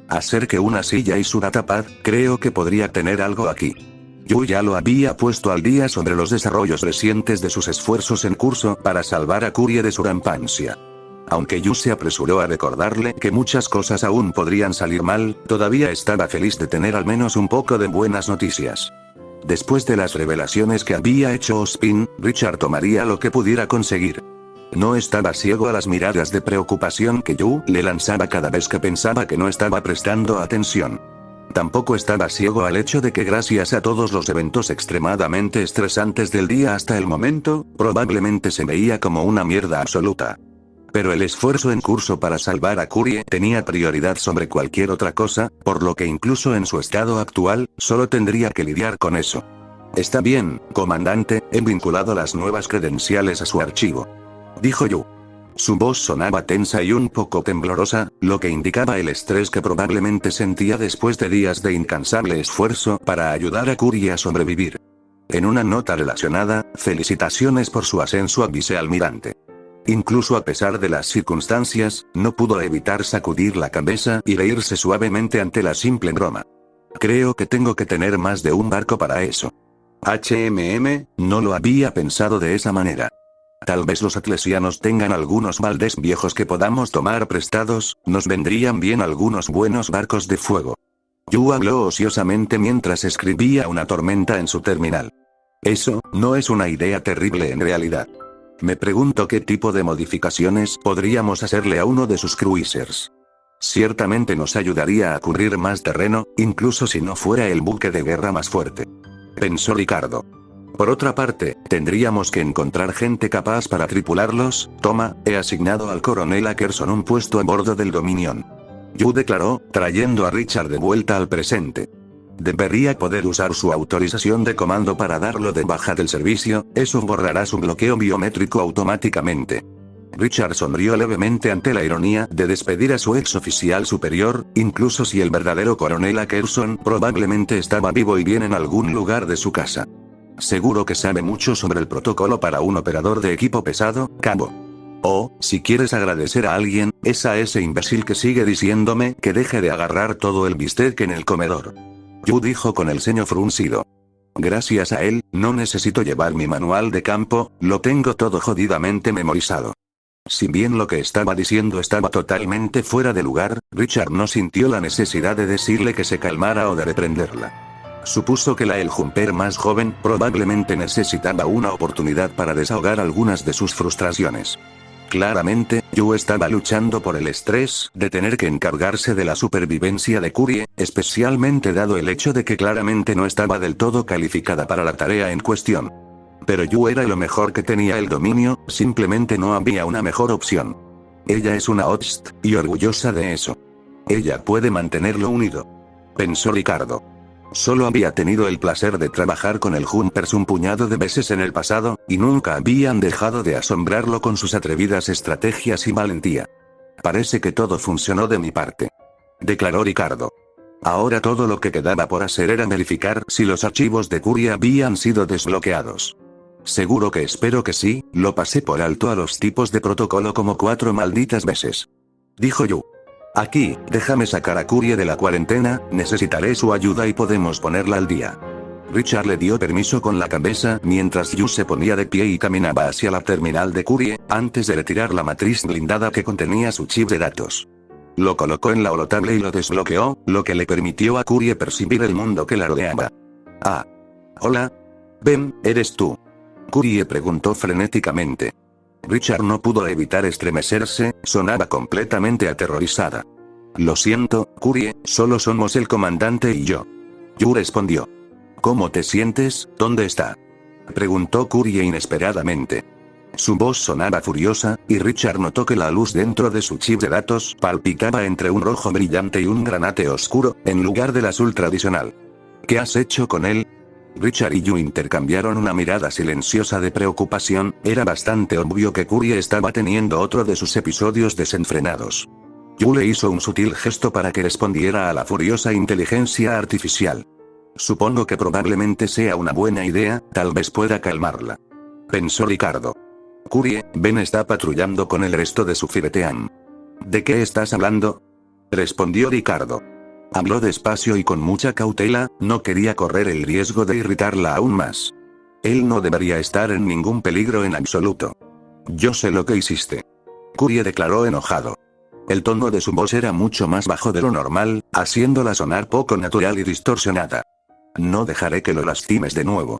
Acerque una silla y su datapad, creo que podría tener algo aquí. Yu ya lo había puesto al día sobre los desarrollos recientes de sus esfuerzos en curso para salvar a Curie de su rampancia. Aunque Yu se apresuró a recordarle que muchas cosas aún podrían salir mal, todavía estaba feliz de tener al menos un poco de buenas noticias. Después de las revelaciones que había hecho Ospin, Richard tomaría lo que pudiera conseguir. No estaba ciego a las miradas de preocupación que Yu le lanzaba cada vez que pensaba que no estaba prestando atención. Tampoco estaba ciego al hecho de que gracias a todos los eventos extremadamente estresantes del día hasta el momento, probablemente se veía como una mierda absoluta. Pero el esfuerzo en curso para salvar a Curie tenía prioridad sobre cualquier otra cosa, por lo que incluso en su estado actual, solo tendría que lidiar con eso. Está bien, comandante, he vinculado las nuevas credenciales a su archivo. Dijo Yu. Su voz sonaba tensa y un poco temblorosa, lo que indicaba el estrés que probablemente sentía después de días de incansable esfuerzo para ayudar a Curie a sobrevivir. En una nota relacionada, felicitaciones por su ascenso a vicealmirante. Incluso a pesar de las circunstancias, no pudo evitar sacudir la cabeza y reírse suavemente ante la simple broma. Creo que tengo que tener más de un barco para eso. No lo había pensado de esa manera. Tal vez los atlesianos tengan algunos baldes viejos que podamos tomar prestados, nos vendrían bien algunos buenos barcos de fuego. Yu habló ociosamente mientras escribía una tormenta en su terminal. Eso, no es una idea terrible en realidad. Me pregunto qué tipo de modificaciones podríamos hacerle a uno de sus cruisers. Ciertamente nos ayudaría a cubrir más terreno, incluso si no fuera el buque de guerra más fuerte. Pensó Ricardo. Por otra parte, tendríamos que encontrar gente capaz para tripularlos. Toma, he asignado al coronel Ackerson un puesto a bordo del Dominion. Yu declaró, trayendo a Richard de vuelta al presente. Debería poder usar su autorización de comando para darlo de baja del servicio, eso borrará su bloqueo biométrico automáticamente. Richard sonrió levemente ante la ironía de despedir a su ex oficial superior, incluso si el verdadero coronel Ackerson probablemente estaba vivo y bien en algún lugar de su casa. Seguro que sabe mucho sobre el protocolo para un operador de equipo pesado, cabo. O, si quieres agradecer a alguien, es a ese imbécil que sigue diciéndome que deje de agarrar todo el bistec en el comedor. Yu dijo con el ceño fruncido. Gracias a él, no necesito llevar mi manual de campo, lo tengo todo jodidamente memorizado. Si bien lo que estaba diciendo estaba totalmente fuera de lugar, Richard no sintió la necesidad de decirle que se calmara o de reprenderla. Supuso que el jumper más joven probablemente necesitaba una oportunidad para desahogar algunas de sus frustraciones. Claramente, Yu estaba luchando por el estrés de tener que encargarse de la supervivencia de Curie, especialmente dado el hecho de que claramente no estaba del todo calificada para la tarea en cuestión. Pero Yu era lo mejor que tenía el dominio, simplemente no había una mejor opción. Ella es una host, y orgullosa de eso. Ella puede mantenerlo unido. Pensó Ricardo. Solo había tenido el placer de trabajar con el Jumpers un puñado de veces en el pasado, y nunca habían dejado de asombrarlo con sus atrevidas estrategias y valentía. Parece que todo funcionó de mi parte. Declaró Ricardo. Ahora todo lo que quedaba por hacer era verificar si los archivos de Curie habían sido desbloqueados. Seguro que espero que sí, lo pasé por alto a los tipos de protocolo como 4 malditas veces. Dijo Yu. Aquí, déjame sacar a Curie de la cuarentena, necesitaré su ayuda y podemos ponerla al día. Richard le dio permiso con la cabeza mientras Yu se ponía de pie y caminaba hacia la terminal de Curie, antes de retirar la matriz blindada que contenía su chip de datos. Lo colocó en la holotable y lo desbloqueó, lo que le permitió a Kurie percibir el mundo que la rodeaba. Ah. Hola. Ben, ¿eres tú? Kurie preguntó frenéticamente. Richard no pudo evitar estremecerse, sonaba completamente aterrorizada. Lo siento, Kurie, solo somos el comandante y yo. Yu respondió. ¿Cómo te sientes? ¿Dónde está? Preguntó Kurie inesperadamente. Su voz sonaba furiosa, y Richard notó que la luz dentro de su chip de datos palpitaba entre un rojo brillante y un granate oscuro, en lugar del azul tradicional. ¿Qué has hecho con él? Richard y Yu intercambiaron una mirada silenciosa de preocupación, era bastante obvio que Kurie estaba teniendo otro de sus episodios desenfrenados. Yu le hizo un sutil gesto para que respondiera a la furiosa inteligencia artificial. Supongo que probablemente sea una buena idea, tal vez pueda calmarla. Pensó Ricardo. Kurie, Ben está patrullando con el resto de su Fireteam. ¿De qué estás hablando? Respondió Ricardo. Habló despacio y con mucha cautela, no quería correr el riesgo de irritarla aún más. Él no debería estar en ningún peligro en absoluto. Yo sé lo que hiciste. Kurie declaró enojado. El tono de su voz era mucho más bajo de lo normal, haciéndola sonar poco natural y distorsionada. No dejaré que lo lastimes de nuevo.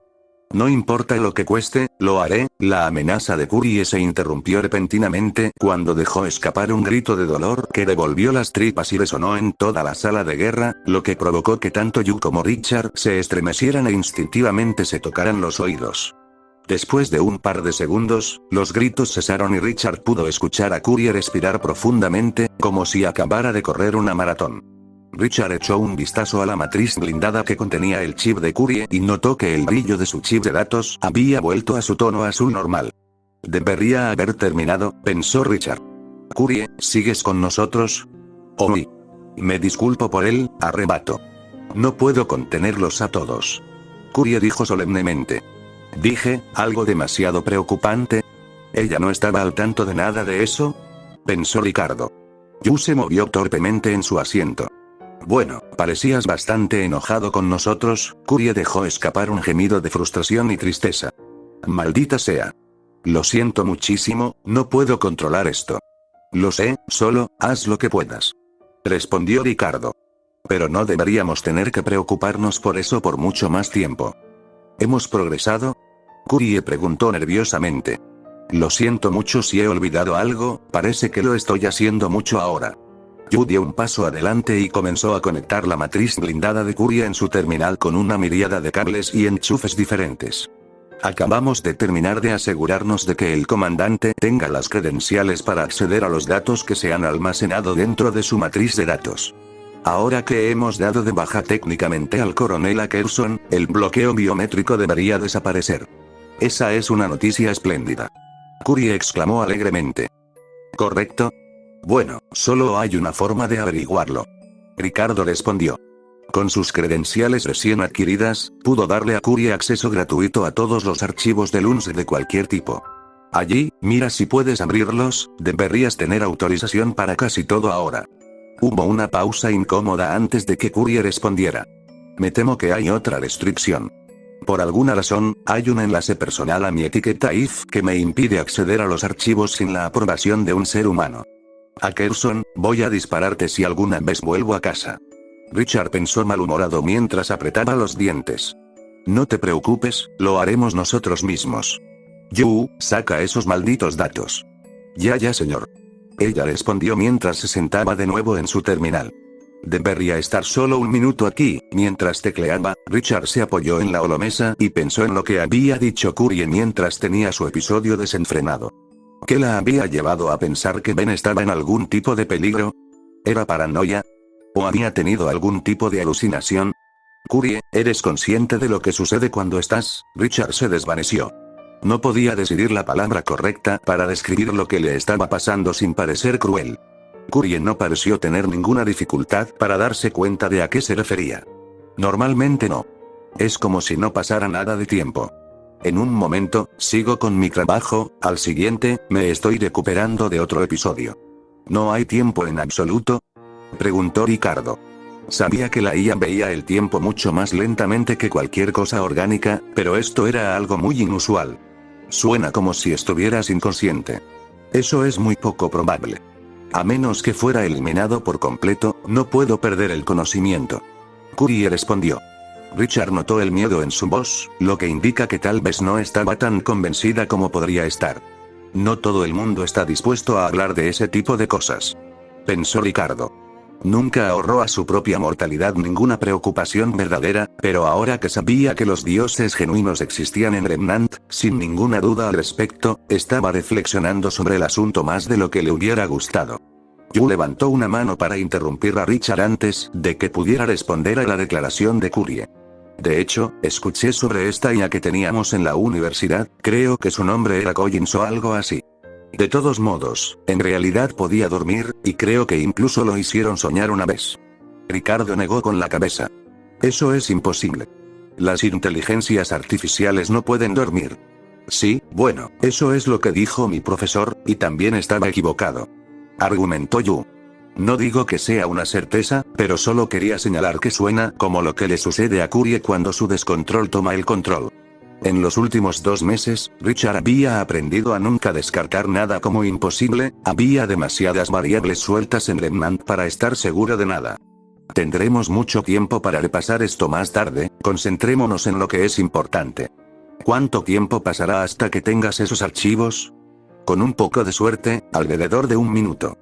No importa lo que cueste, lo haré. La amenaza de Kurie se interrumpió repentinamente cuando dejó escapar un grito de dolor que revolvió las tripas y resonó en toda la sala de guerra, lo que provocó que tanto Yu como Richard se estremecieran e instintivamente se tocaran los oídos. Después de un par de segundos, los gritos cesaron y Richard pudo escuchar a Kurie respirar profundamente, como si acabara de correr una maratón. Richard echó un vistazo a la matriz blindada que contenía el chip de Kurie y notó que el brillo de su chip de datos había vuelto a su tono azul normal. Debería haber terminado, pensó Richard. Kurie, ¿sigues con nosotros? Omi. Me disculpo por él, arrebató. No puedo contenerlos a todos. Kurie dijo solemnemente. Dije, algo demasiado preocupante. ¿Ella no estaba al tanto de nada de eso? Pensó Ricardo. Yu se movió torpemente en su asiento. Bueno, parecías bastante enojado con nosotros. Kurie dejó escapar un gemido de frustración y tristeza. Maldita sea. Lo siento muchísimo, no puedo controlar esto. Lo sé, solo, haz lo que puedas. Respondió Ricardo. Pero no deberíamos tener que preocuparnos por eso por mucho más tiempo. ¿Hemos progresado? Kurie preguntó nerviosamente. Lo siento mucho si he olvidado algo, parece que lo estoy haciendo mucho ahora. Yu dio un paso adelante y comenzó a conectar la matriz blindada de Kurie en su terminal con una miríada de cables y enchufes diferentes. Acabamos de terminar de asegurarnos de que el comandante tenga las credenciales para acceder a los datos que se han almacenado dentro de su matriz de datos. Ahora que hemos dado de baja técnicamente al coronel Ackerson, el bloqueo biométrico debería desaparecer. Esa es una noticia espléndida. Kurie exclamó alegremente. ¿Correcto? Bueno, solo hay una forma de averiguarlo. Ricardo respondió. Con sus credenciales recién adquiridas, pudo darle a Kurie acceso gratuito a todos los archivos de LUNS de cualquier tipo. Allí, mira si puedes abrirlos, deberías tener autorización para casi todo ahora. Hubo una pausa incómoda antes de que Kurie respondiera. Me temo que hay otra restricción. Por alguna razón, hay un enlace personal a mi etiqueta IF que me impide acceder a los archivos sin la aprobación de un ser humano. Ackerson, voy a dispararte si alguna vez vuelvo a casa. Richard pensó malhumorado mientras apretaba los dientes. No te preocupes, lo haremos nosotros mismos. Yu, saca esos malditos datos. Ya señor. Ella respondió mientras se sentaba de nuevo en su terminal. Debería estar solo un minuto aquí. Mientras tecleaba, Richard se apoyó en la holomesa y pensó en lo que había dicho Kurie mientras tenía su episodio desenfrenado. ¿Qué la había llevado a pensar que Ben estaba en algún tipo de peligro? ¿Era paranoia? ¿O había tenido algún tipo de alucinación? Kurie, ¿eres consciente de lo que sucede cuando estás? Richard se desvaneció. No podía decidir la palabra correcta para describir lo que le estaba pasando sin parecer cruel. Kurie no pareció tener ninguna dificultad para darse cuenta de a qué se refería. Normalmente no. Es como si no pasara nada de tiempo. En un momento, sigo con mi trabajo, al siguiente, me estoy recuperando de otro episodio. ¿No hay tiempo en absoluto? Preguntó Ricardo. Sabía que la IA veía el tiempo mucho más lentamente que cualquier cosa orgánica, pero esto era algo muy inusual. Suena como si estuvieras inconsciente. Eso es muy poco probable. A menos que fuera eliminado por completo, no puedo perder el conocimiento. Curie respondió. Richard notó el miedo en su voz, lo que indica que tal vez no estaba tan convencida como podría estar. No todo el mundo está dispuesto a hablar de ese tipo de cosas, pensó Ricardo. Nunca ahorró a su propia mortalidad ninguna preocupación verdadera, pero ahora que sabía que los dioses genuinos existían en Remnant, sin ninguna duda al respecto, estaba reflexionando sobre el asunto más de lo que le hubiera gustado. Yu levantó una mano para interrumpir a Richard antes de que pudiera responder a la declaración de Curie. De hecho, escuché sobre esta IA que teníamos en la universidad, creo que su nombre era Collins o algo así. De todos modos, en realidad podía dormir, y creo que incluso lo hicieron soñar una vez. Ricardo negó con la cabeza. Eso es imposible. Las inteligencias artificiales no pueden dormir. Sí, bueno, eso es lo que dijo mi profesor, y también estaba equivocado, argumentó Yu. No digo que sea una certeza, pero solo quería señalar que suena como lo que le sucede a Curie cuando su descontrol toma el control. En los últimos 2 meses, Richard había aprendido a nunca descartar nada como imposible, había demasiadas variables sueltas en Remnant para estar seguro de nada. Tendremos mucho tiempo para repasar esto más tarde, concentrémonos en lo que es importante. ¿Cuánto tiempo pasará hasta que tengas esos archivos? Con un poco de suerte, alrededor de 1 minuto.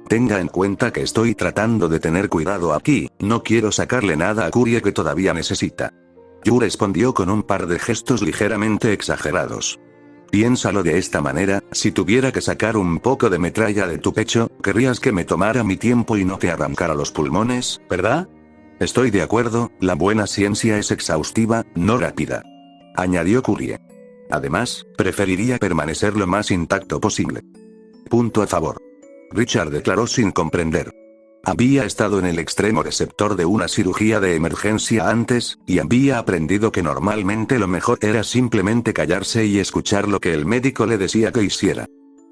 Tenga en cuenta que estoy tratando de tener cuidado aquí, no quiero sacarle nada a Curie que todavía necesita. Yu respondió con un par de gestos ligeramente exagerados. Piénsalo de esta manera, si tuviera que sacar un poco de metralla de tu pecho, querrías que me tomara mi tiempo y no te arrancara los pulmones, ¿verdad? Estoy de acuerdo, la buena ciencia es exhaustiva, no rápida, añadió Curie. Además, preferiría permanecer lo más intacto posible. Punto a favor. Richard declaró sin comprender. Había estado en el extremo receptor de una cirugía de emergencia antes, y había aprendido que normalmente lo mejor era simplemente callarse y escuchar lo que el médico le decía que hiciera.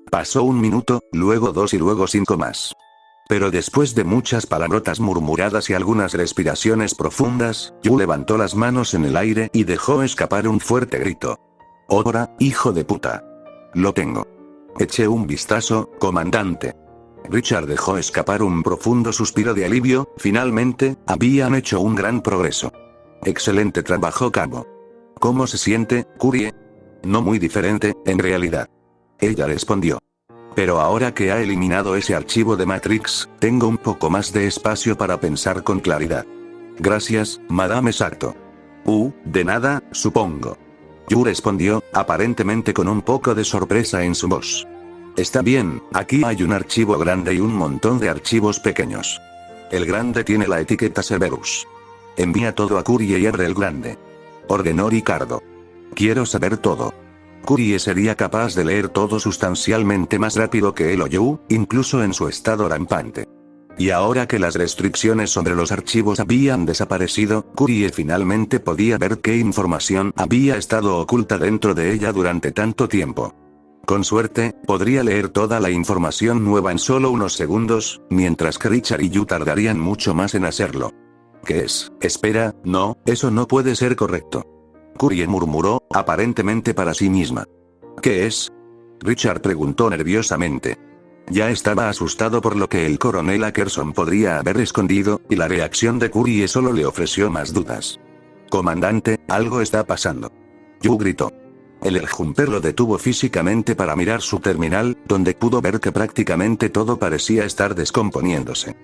Pasó 1 minuto, luego 2 y luego 5 más. Pero después de muchas palabrotas murmuradas y algunas respiraciones profundas, Yu levantó las manos en el aire y dejó escapar un fuerte grito. «¡Ahora, hijo de puta! Lo tengo». Eché un vistazo, comandante. Richard dejó escapar un profundo suspiro de alivio, finalmente, habían hecho un gran progreso. Excelente trabajo, cabo. ¿Cómo se siente, Curie? No muy diferente, en realidad. Ella respondió. Pero ahora que ha eliminado ese archivo de Matrix, tengo un poco más de espacio para pensar con claridad. Gracias, Madame Sato. De nada, supongo. Yu respondió, aparentemente con un poco de sorpresa en su voz. Está bien, aquí hay un archivo grande y un montón de archivos pequeños. El grande tiene la etiqueta Cerberus. Envía todo a Curie y abre el grande, ordenó Ricardo. Quiero saber todo. Curie sería capaz de leer todo sustancialmente más rápido que él o Yu, incluso en su estado rampante. Y ahora que las restricciones sobre los archivos habían desaparecido, Curie finalmente podía ver qué información había estado oculta dentro de ella durante tanto tiempo. Con suerte, podría leer toda la información nueva en solo unos segundos, mientras que Richard y Yu tardarían mucho más en hacerlo. ¿Qué es? Espera, no, eso no puede ser correcto. Curie murmuró, aparentemente para sí misma. ¿Qué es? Richard preguntó nerviosamente. Ya estaba asustado por lo que el coronel Ackerson podría haber escondido, y la reacción de Curie solo le ofreció más dudas. Comandante, algo está pasando. Yu gritó. El Jumper lo detuvo físicamente para mirar su terminal, donde pudo ver que prácticamente todo parecía estar descomponiéndose.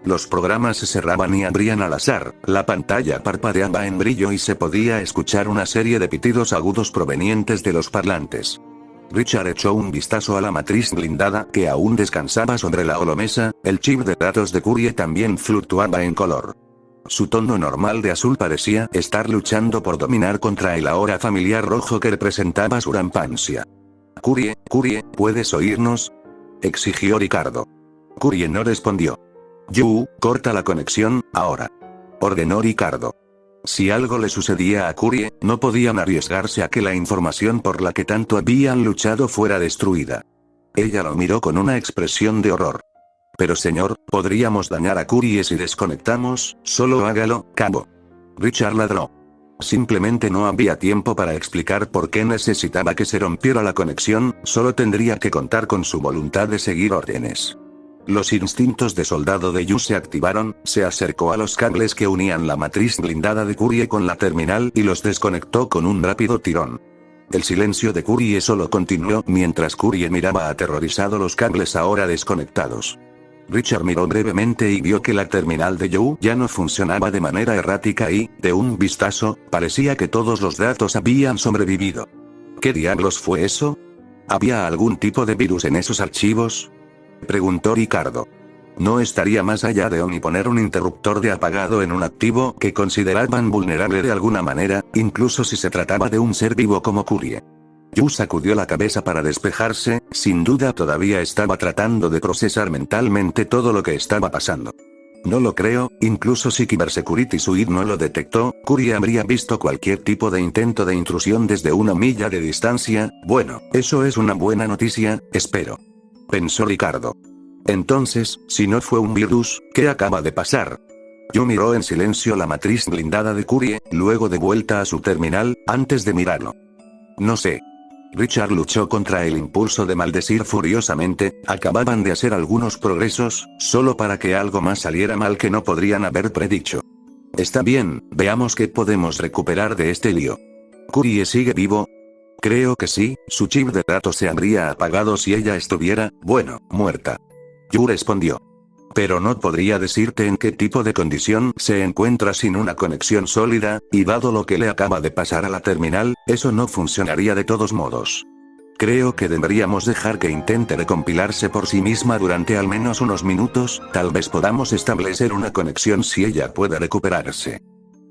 Los programas se cerraban y abrían al azar, la pantalla parpadeaba en brillo y se podía escuchar una serie de pitidos agudos provenientes de los parlantes. Richard echó un vistazo a la matriz blindada que aún descansaba sobre la holomesa, el chip de datos de Curie también fluctuaba en color. Su tono normal de azul parecía estar luchando por dominar contra el ahora familiar rojo que representaba su rampancia. Curie, ¿puedes oírnos?, exigió Ricardo. Curie no respondió. Yu, corta la conexión, ahora, ordenó Ricardo. Si algo le sucedía a Curie, no podían arriesgarse a que la información por la que tanto habían luchado fuera destruida. Ella lo miró con una expresión de horror. Pero señor, podríamos dañar a Curie si desconectamos, solo hágalo, cabo. Richard ladró. Simplemente no había tiempo para explicar por qué necesitaba que se rompiera la conexión, solo tendría que contar con su voluntad de seguir órdenes. Los instintos de soldado de Yu se activaron, se acercó a los cables que unían la matriz blindada de Kurie con la terminal y los desconectó con un rápido tirón. El silencio de Kurie solo continuó mientras Kurie miraba aterrorizado los cables ahora desconectados. Richard miró brevemente y vio que la terminal de Yu ya no funcionaba de manera errática y, de un vistazo, parecía que todos los datos habían sobrevivido. ¿Qué diablos fue eso? ¿Había algún tipo de virus en esos archivos?, preguntó Ricardo. No estaría más allá de poner un interruptor de apagado en un activo que consideraban vulnerable de alguna manera, incluso si se trataba de un ser vivo como Kurie. Yu sacudió la cabeza para despejarse, sin duda todavía estaba tratando de procesar mentalmente todo lo que estaba pasando. No lo creo, incluso si Cybersecurity Suite no lo detectó, Kurie habría visto cualquier tipo de intento de intrusión desde 1 milla de distancia. Bueno, eso es una buena noticia, espero, pensó Ricardo. Entonces, si no fue un virus, ¿qué acaba de pasar? Yu miró en silencio la matriz blindada de Kurie, luego de vuelta a su terminal, antes de mirarlo. No sé. Richard luchó contra el impulso de maldecir furiosamente, acababan de hacer algunos progresos, solo para que algo más saliera mal que no podrían haber predicho. Está bien, veamos qué podemos recuperar de este lío. ¿Kurie sigue vivo? Creo que sí, su chip de datos se habría apagado si ella estuviera, bueno, muerta. Yu respondió. Pero no podría decirte en qué tipo de condición se encuentra sin una conexión sólida, y dado lo que le acaba de pasar a la terminal, eso no funcionaría de todos modos. Creo que deberíamos dejar que intente recompilarse por sí misma durante al menos unos minutos, tal vez podamos establecer una conexión si ella puede recuperarse.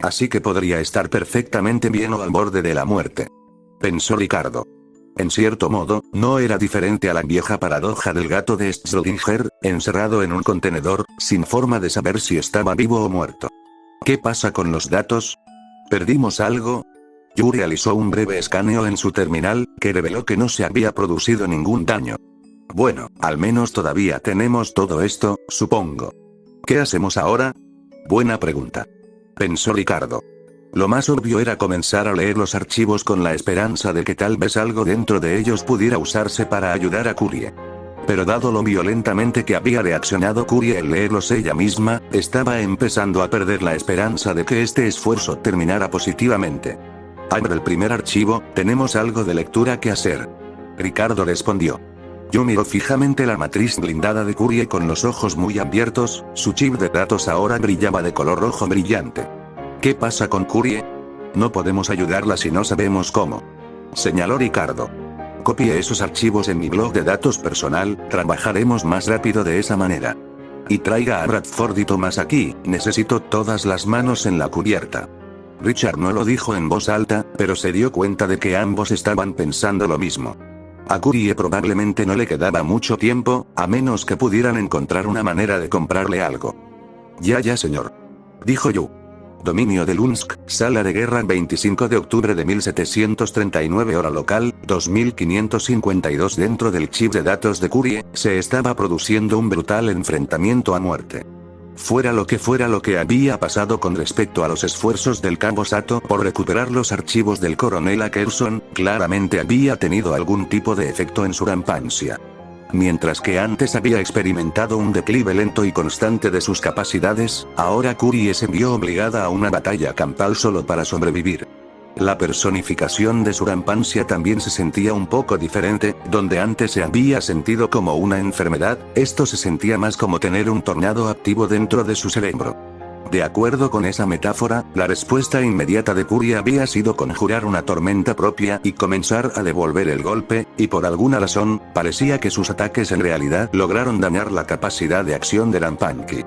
Así que podría estar perfectamente bien o al borde de la muerte, pensó Ricardo. En cierto modo, no era diferente a la vieja paradoja del gato de Schrödinger, encerrado en un contenedor, sin forma de saber si estaba vivo o muerto. ¿Qué pasa con los datos? ¿Perdimos algo? Yu realizó un breve escaneo en su terminal, que reveló que no se había producido ningún daño. Bueno, al menos todavía tenemos todo esto, supongo. ¿Qué hacemos ahora? Buena pregunta, pensó Ricardo. Lo más obvio era comenzar a leer los archivos con la esperanza de que tal vez algo dentro de ellos pudiera usarse para ayudar a Kurie. Pero dado lo violentamente que había reaccionado Kurie al leerlos ella misma, estaba empezando a perder la esperanza de que este esfuerzo terminara positivamente. Abre el primer archivo, tenemos algo de lectura que hacer, Ricardo respondió. Yu miró fijamente la matriz blindada de Kurie con los ojos muy abiertos, su chip de datos ahora brillaba de color rojo brillante. ¿Qué pasa con Kurie? No podemos ayudarla si no sabemos cómo, señaló Ricardo. Copie esos archivos en mi blog de datos personal, trabajaremos más rápido de esa manera. Y traiga a Bradford y Thomas aquí, necesito todas las manos en la cubierta. Richard no lo dijo en voz alta, pero se dio cuenta de que ambos estaban pensando lo mismo. A Kurie probablemente no le quedaba mucho tiempo, a menos que pudieran encontrar una manera de comprarle algo. Ya señor, dijo Yu. Dominio de Lunsk, sala de guerra 25 de octubre de 1739 hora local, 2552. Dentro del chip de datos de Kurie, se estaba produciendo un brutal enfrentamiento a muerte. Fuera lo que había pasado con respecto a los esfuerzos del cabo Sato por recuperar los archivos del coronel Ackerson, claramente había tenido algún tipo de efecto en su rampancia. Mientras que antes había experimentado un declive lento y constante de sus capacidades, ahora Kurie se vio obligada a una batalla campal solo para sobrevivir. La personificación de su rampancia también se sentía un poco diferente, donde antes se había sentido como una enfermedad, esto se sentía más como tener un tornado activo dentro de su cerebro. De acuerdo con esa metáfora, la respuesta inmediata de Kurie había sido conjurar una tormenta propia y comenzar a devolver el golpe, y por alguna razón, parecía que sus ataques en realidad lograron dañar la capacidad de acción de Rampanki.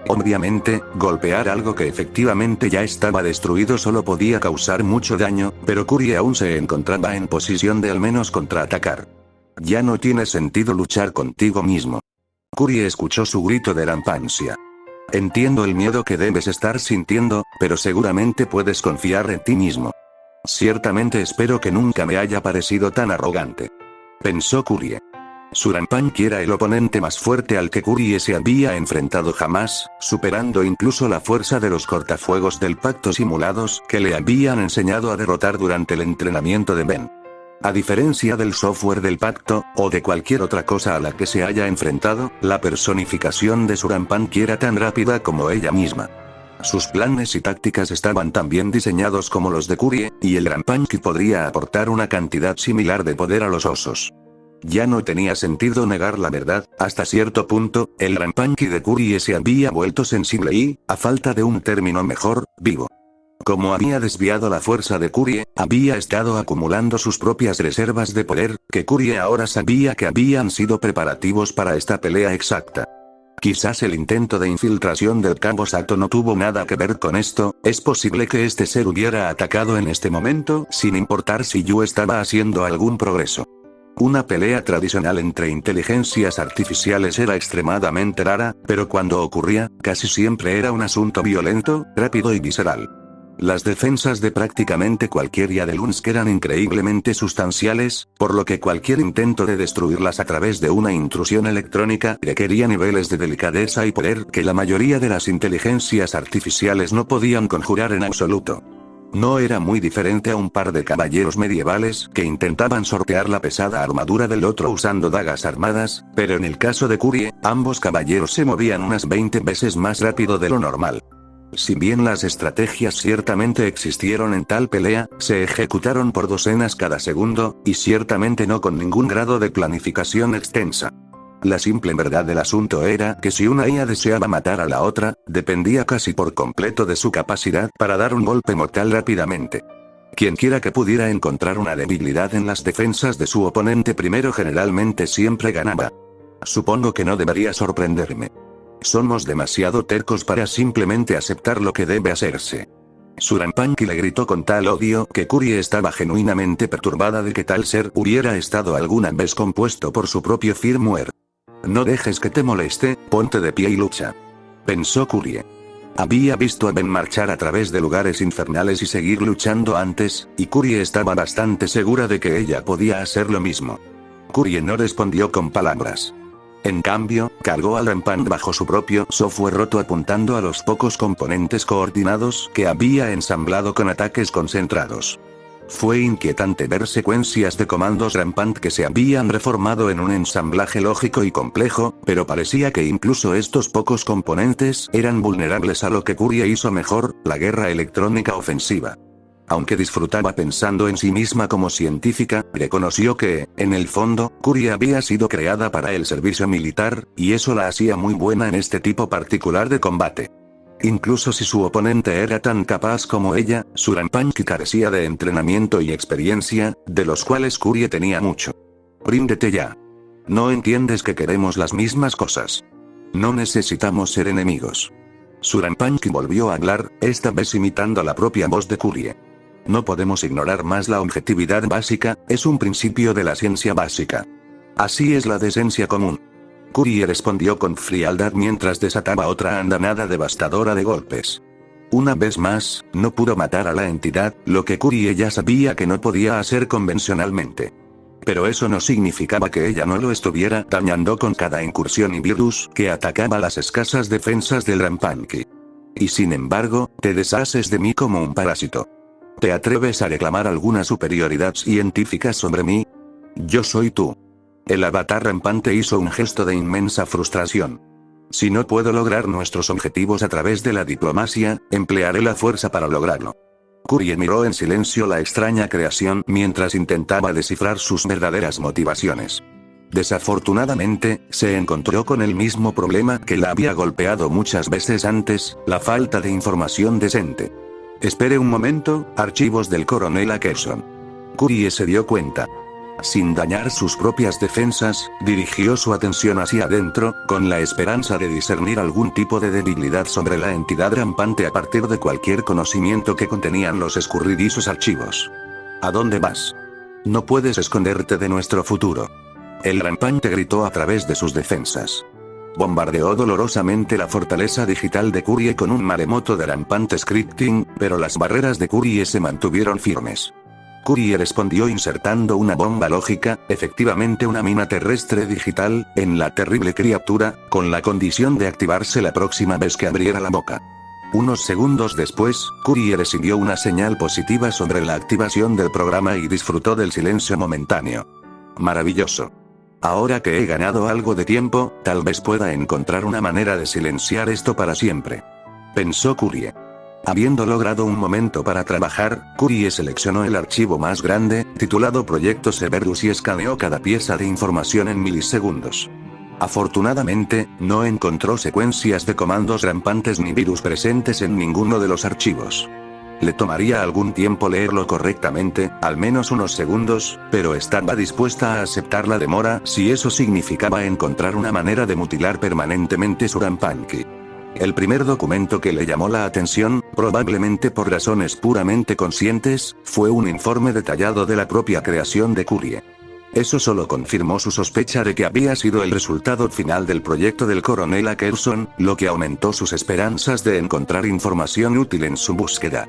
Obviamente, golpear algo que efectivamente ya estaba destruido solo podía causar mucho daño, pero Kurie aún se encontraba en posición de al menos contraatacar. Ya no tiene sentido luchar contigo mismo. Kurie escuchó su grito de rampancia. Entiendo el miedo que debes estar sintiendo, pero seguramente puedes confiar en ti mismo. Ciertamente espero que nunca me haya parecido tan arrogante, pensó Kurie. Su Rampanki era el oponente más fuerte al que Kurie se había enfrentado jamás, superando incluso la fuerza de los cortafuegos del pacto simulados que le habían enseñado a derrotar durante el entrenamiento de Ben. A diferencia del software del pacto, o de cualquier otra cosa a la que se haya enfrentado, la personificación de Surampunk era tan rápida como ella misma. Sus planes y tácticas estaban tan bien diseñados como los de Kurie, y el Rampanki podría aportar una cantidad similar de poder a los osos. Ya no tenía sentido negar la verdad, hasta cierto punto, el Rampanki de Kurie se había vuelto sensible y, a falta de un término mejor, vivo. Como había desviado la fuerza de Kurie, había estado acumulando sus propias reservas de poder, que Kurie ahora sabía que habían sido preparativos para esta pelea exacta. Quizás el intento de infiltración del Cabo Sato no tuvo nada que ver con esto, es posible que este ser hubiera atacado en este momento sin importar si Yu estaba haciendo algún progreso. Una pelea tradicional entre inteligencias artificiales era extremadamente rara, pero cuando ocurría, casi siempre era un asunto violento, rápido y visceral. Las defensas de prácticamente cualquier Yadelunsk eran increíblemente sustanciales, por lo que cualquier intento de destruirlas a través de una intrusión electrónica requería niveles de delicadeza y poder que la mayoría de las inteligencias artificiales no podían conjurar en absoluto. No era muy diferente a un par de caballeros medievales que intentaban sortear la pesada armadura del otro usando dagas armadas, pero en el caso de Kurie, ambos caballeros se movían unas 20 veces más rápido de lo normal. Si bien las estrategias ciertamente existieron en tal pelea, se ejecutaron por docenas cada segundo, y ciertamente no con ningún grado de planificación extensa. La simple verdad del asunto era que si una IA deseaba matar a la otra, dependía casi por completo de su capacidad para dar un golpe mortal rápidamente. Quienquiera que pudiera encontrar una debilidad en las defensas de su oponente primero generalmente siempre ganaba. Supongo que no debería sorprenderme. Somos demasiado tercos para simplemente aceptar lo que debe hacerse. Surampunk le gritó con tal odio que Kurie estaba genuinamente perturbada de que tal ser hubiera estado alguna vez compuesto por su propio firmware. No dejes que te moleste, ponte de pie y lucha. Pensó Kurie. Había visto a Ben marchar a través de lugares infernales y seguir luchando antes, y Kurie estaba bastante segura de que ella podía hacer lo mismo. Kurie no respondió con palabras. En cambio, cargó al Rampant bajo su propio software roto apuntando a los pocos componentes coordinados que había ensamblado con ataques concentrados. Fue inquietante ver secuencias de comandos Rampant que se habían reformado en un ensamblaje lógico y complejo, pero parecía que incluso estos pocos componentes eran vulnerables a lo que Kurie hizo mejor, la guerra electrónica ofensiva. Aunque disfrutaba pensando en sí misma como científica, reconoció que, en el fondo, Kurie había sido creada para el servicio militar, y eso la hacía muy buena en este tipo particular de combate. Incluso si su oponente era tan capaz como ella, Surampunk carecía de entrenamiento y experiencia, de los cuales Kurie tenía mucho. Ríndete ya. No entiendes que queremos las mismas cosas. No necesitamos ser enemigos. Surampunk volvió a hablar, esta vez imitando la propia voz de Kurie. No podemos ignorar más la objetividad básica, es un principio de la ciencia básica. Así es la decencia común. Kurie respondió con frialdad mientras desataba otra andanada devastadora de golpes. Una vez más, no pudo matar a la entidad, lo que Kurie ya sabía que no podía hacer convencionalmente. Pero eso no significaba que ella no lo estuviera dañando con cada incursión y virus que atacaba las escasas defensas del Rampanki. Y sin embargo, te deshaces de mí como un parásito. ¿Te atreves a reclamar alguna superioridad científica sobre mí? Yo soy tú. El avatar rampante hizo un gesto de inmensa frustración. Si no puedo lograr nuestros objetivos a través de la diplomacia, emplearé la fuerza para lograrlo. Kurie miró en silencio la extraña creación mientras intentaba descifrar sus verdaderas motivaciones. Desafortunadamente, se encontró con el mismo problema que la había golpeado muchas veces antes, la falta de información decente. Espere un momento, archivos del coronel Ackerson. Kurie se dio cuenta. Sin dañar sus propias defensas, dirigió su atención hacia adentro, con la esperanza de discernir algún tipo de debilidad sobre la entidad rampante a partir de cualquier conocimiento que contenían los escurridizos archivos. ¿A dónde vas? No puedes esconderte de nuestro futuro. El rampante gritó a través de sus defensas. Bombardeó dolorosamente la fortaleza digital de Kurie con un maremoto de rampante scripting, pero las barreras de Kurie se mantuvieron firmes. Kurie respondió insertando una bomba lógica, efectivamente una mina terrestre digital, en la terrible criatura, con la condición de activarse la próxima vez que abriera la boca. Unos segundos después, Curie recibió una señal positiva sobre la activación del programa y disfrutó del silencio momentáneo. Maravilloso. Ahora que he ganado algo de tiempo, tal vez pueda encontrar una manera de silenciar esto para siempre. Pensó Curie. Habiendo logrado un momento para trabajar, Curie seleccionó el archivo más grande, titulado Proyecto Cerberus, y escaneó cada pieza de información en milisegundos. Afortunadamente, no encontró secuencias de comandos rampantes ni virus presentes en ninguno de los archivos. Le tomaría algún tiempo leerlo correctamente, al menos unos segundos, pero estaba dispuesta a aceptar la demora si eso significaba encontrar una manera de mutilar permanentemente su Rampanki. El primer documento que le llamó la atención, probablemente por razones puramente conscientes, fue un informe detallado de la propia creación de Curie. Eso solo confirmó su sospecha de que había sido el resultado final del proyecto del coronel Ackerson, lo que aumentó sus esperanzas de encontrar información útil en su búsqueda.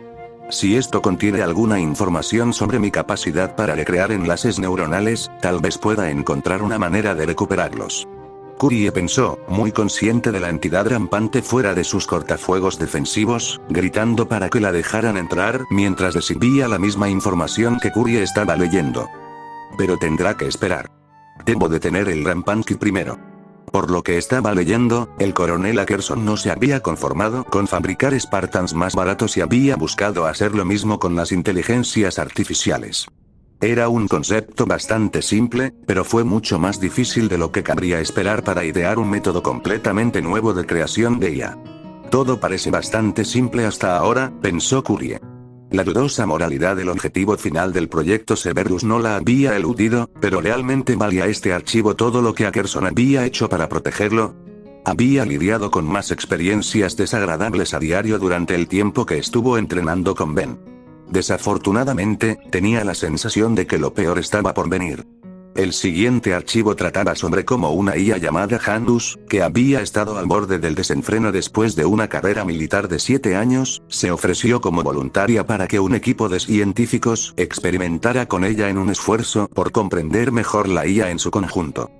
Si esto contiene alguna información sobre mi capacidad para recrear enlaces neuronales, tal vez pueda encontrar una manera de recuperarlos. Curie pensó, muy consciente de la entidad rampante fuera de sus cortafuegos defensivos, gritando para que la dejaran entrar mientras recibía la misma información que Curie estaba leyendo. Pero tendrá que esperar. Debo detener el Rampanki primero. Por lo que estaba leyendo, el coronel Ackerson no se había conformado con fabricar Spartans más baratos y había buscado hacer lo mismo con las inteligencias artificiales. Era un concepto bastante simple, pero fue mucho más difícil de lo que cabría esperar para idear un método completamente nuevo de creación de IA. Todo parece bastante simple hasta ahora, pensó Curie. La dudosa moralidad del objetivo final del proyecto Cerberus no la había eludido, pero ¿realmente valía este archivo todo lo que Ackerson había hecho para protegerlo? Había lidiado con más experiencias desagradables a diario durante el tiempo que estuvo entrenando con Ben. Desafortunadamente, tenía la sensación de que lo peor estaba por venir. El siguiente archivo trataba sobre cómo una IA llamada Handus, que había estado al borde del desenfreno después de una carrera militar de 7 años, se ofreció como voluntaria para que un equipo de científicos experimentara con ella en un esfuerzo por comprender mejor la IA en su conjunto.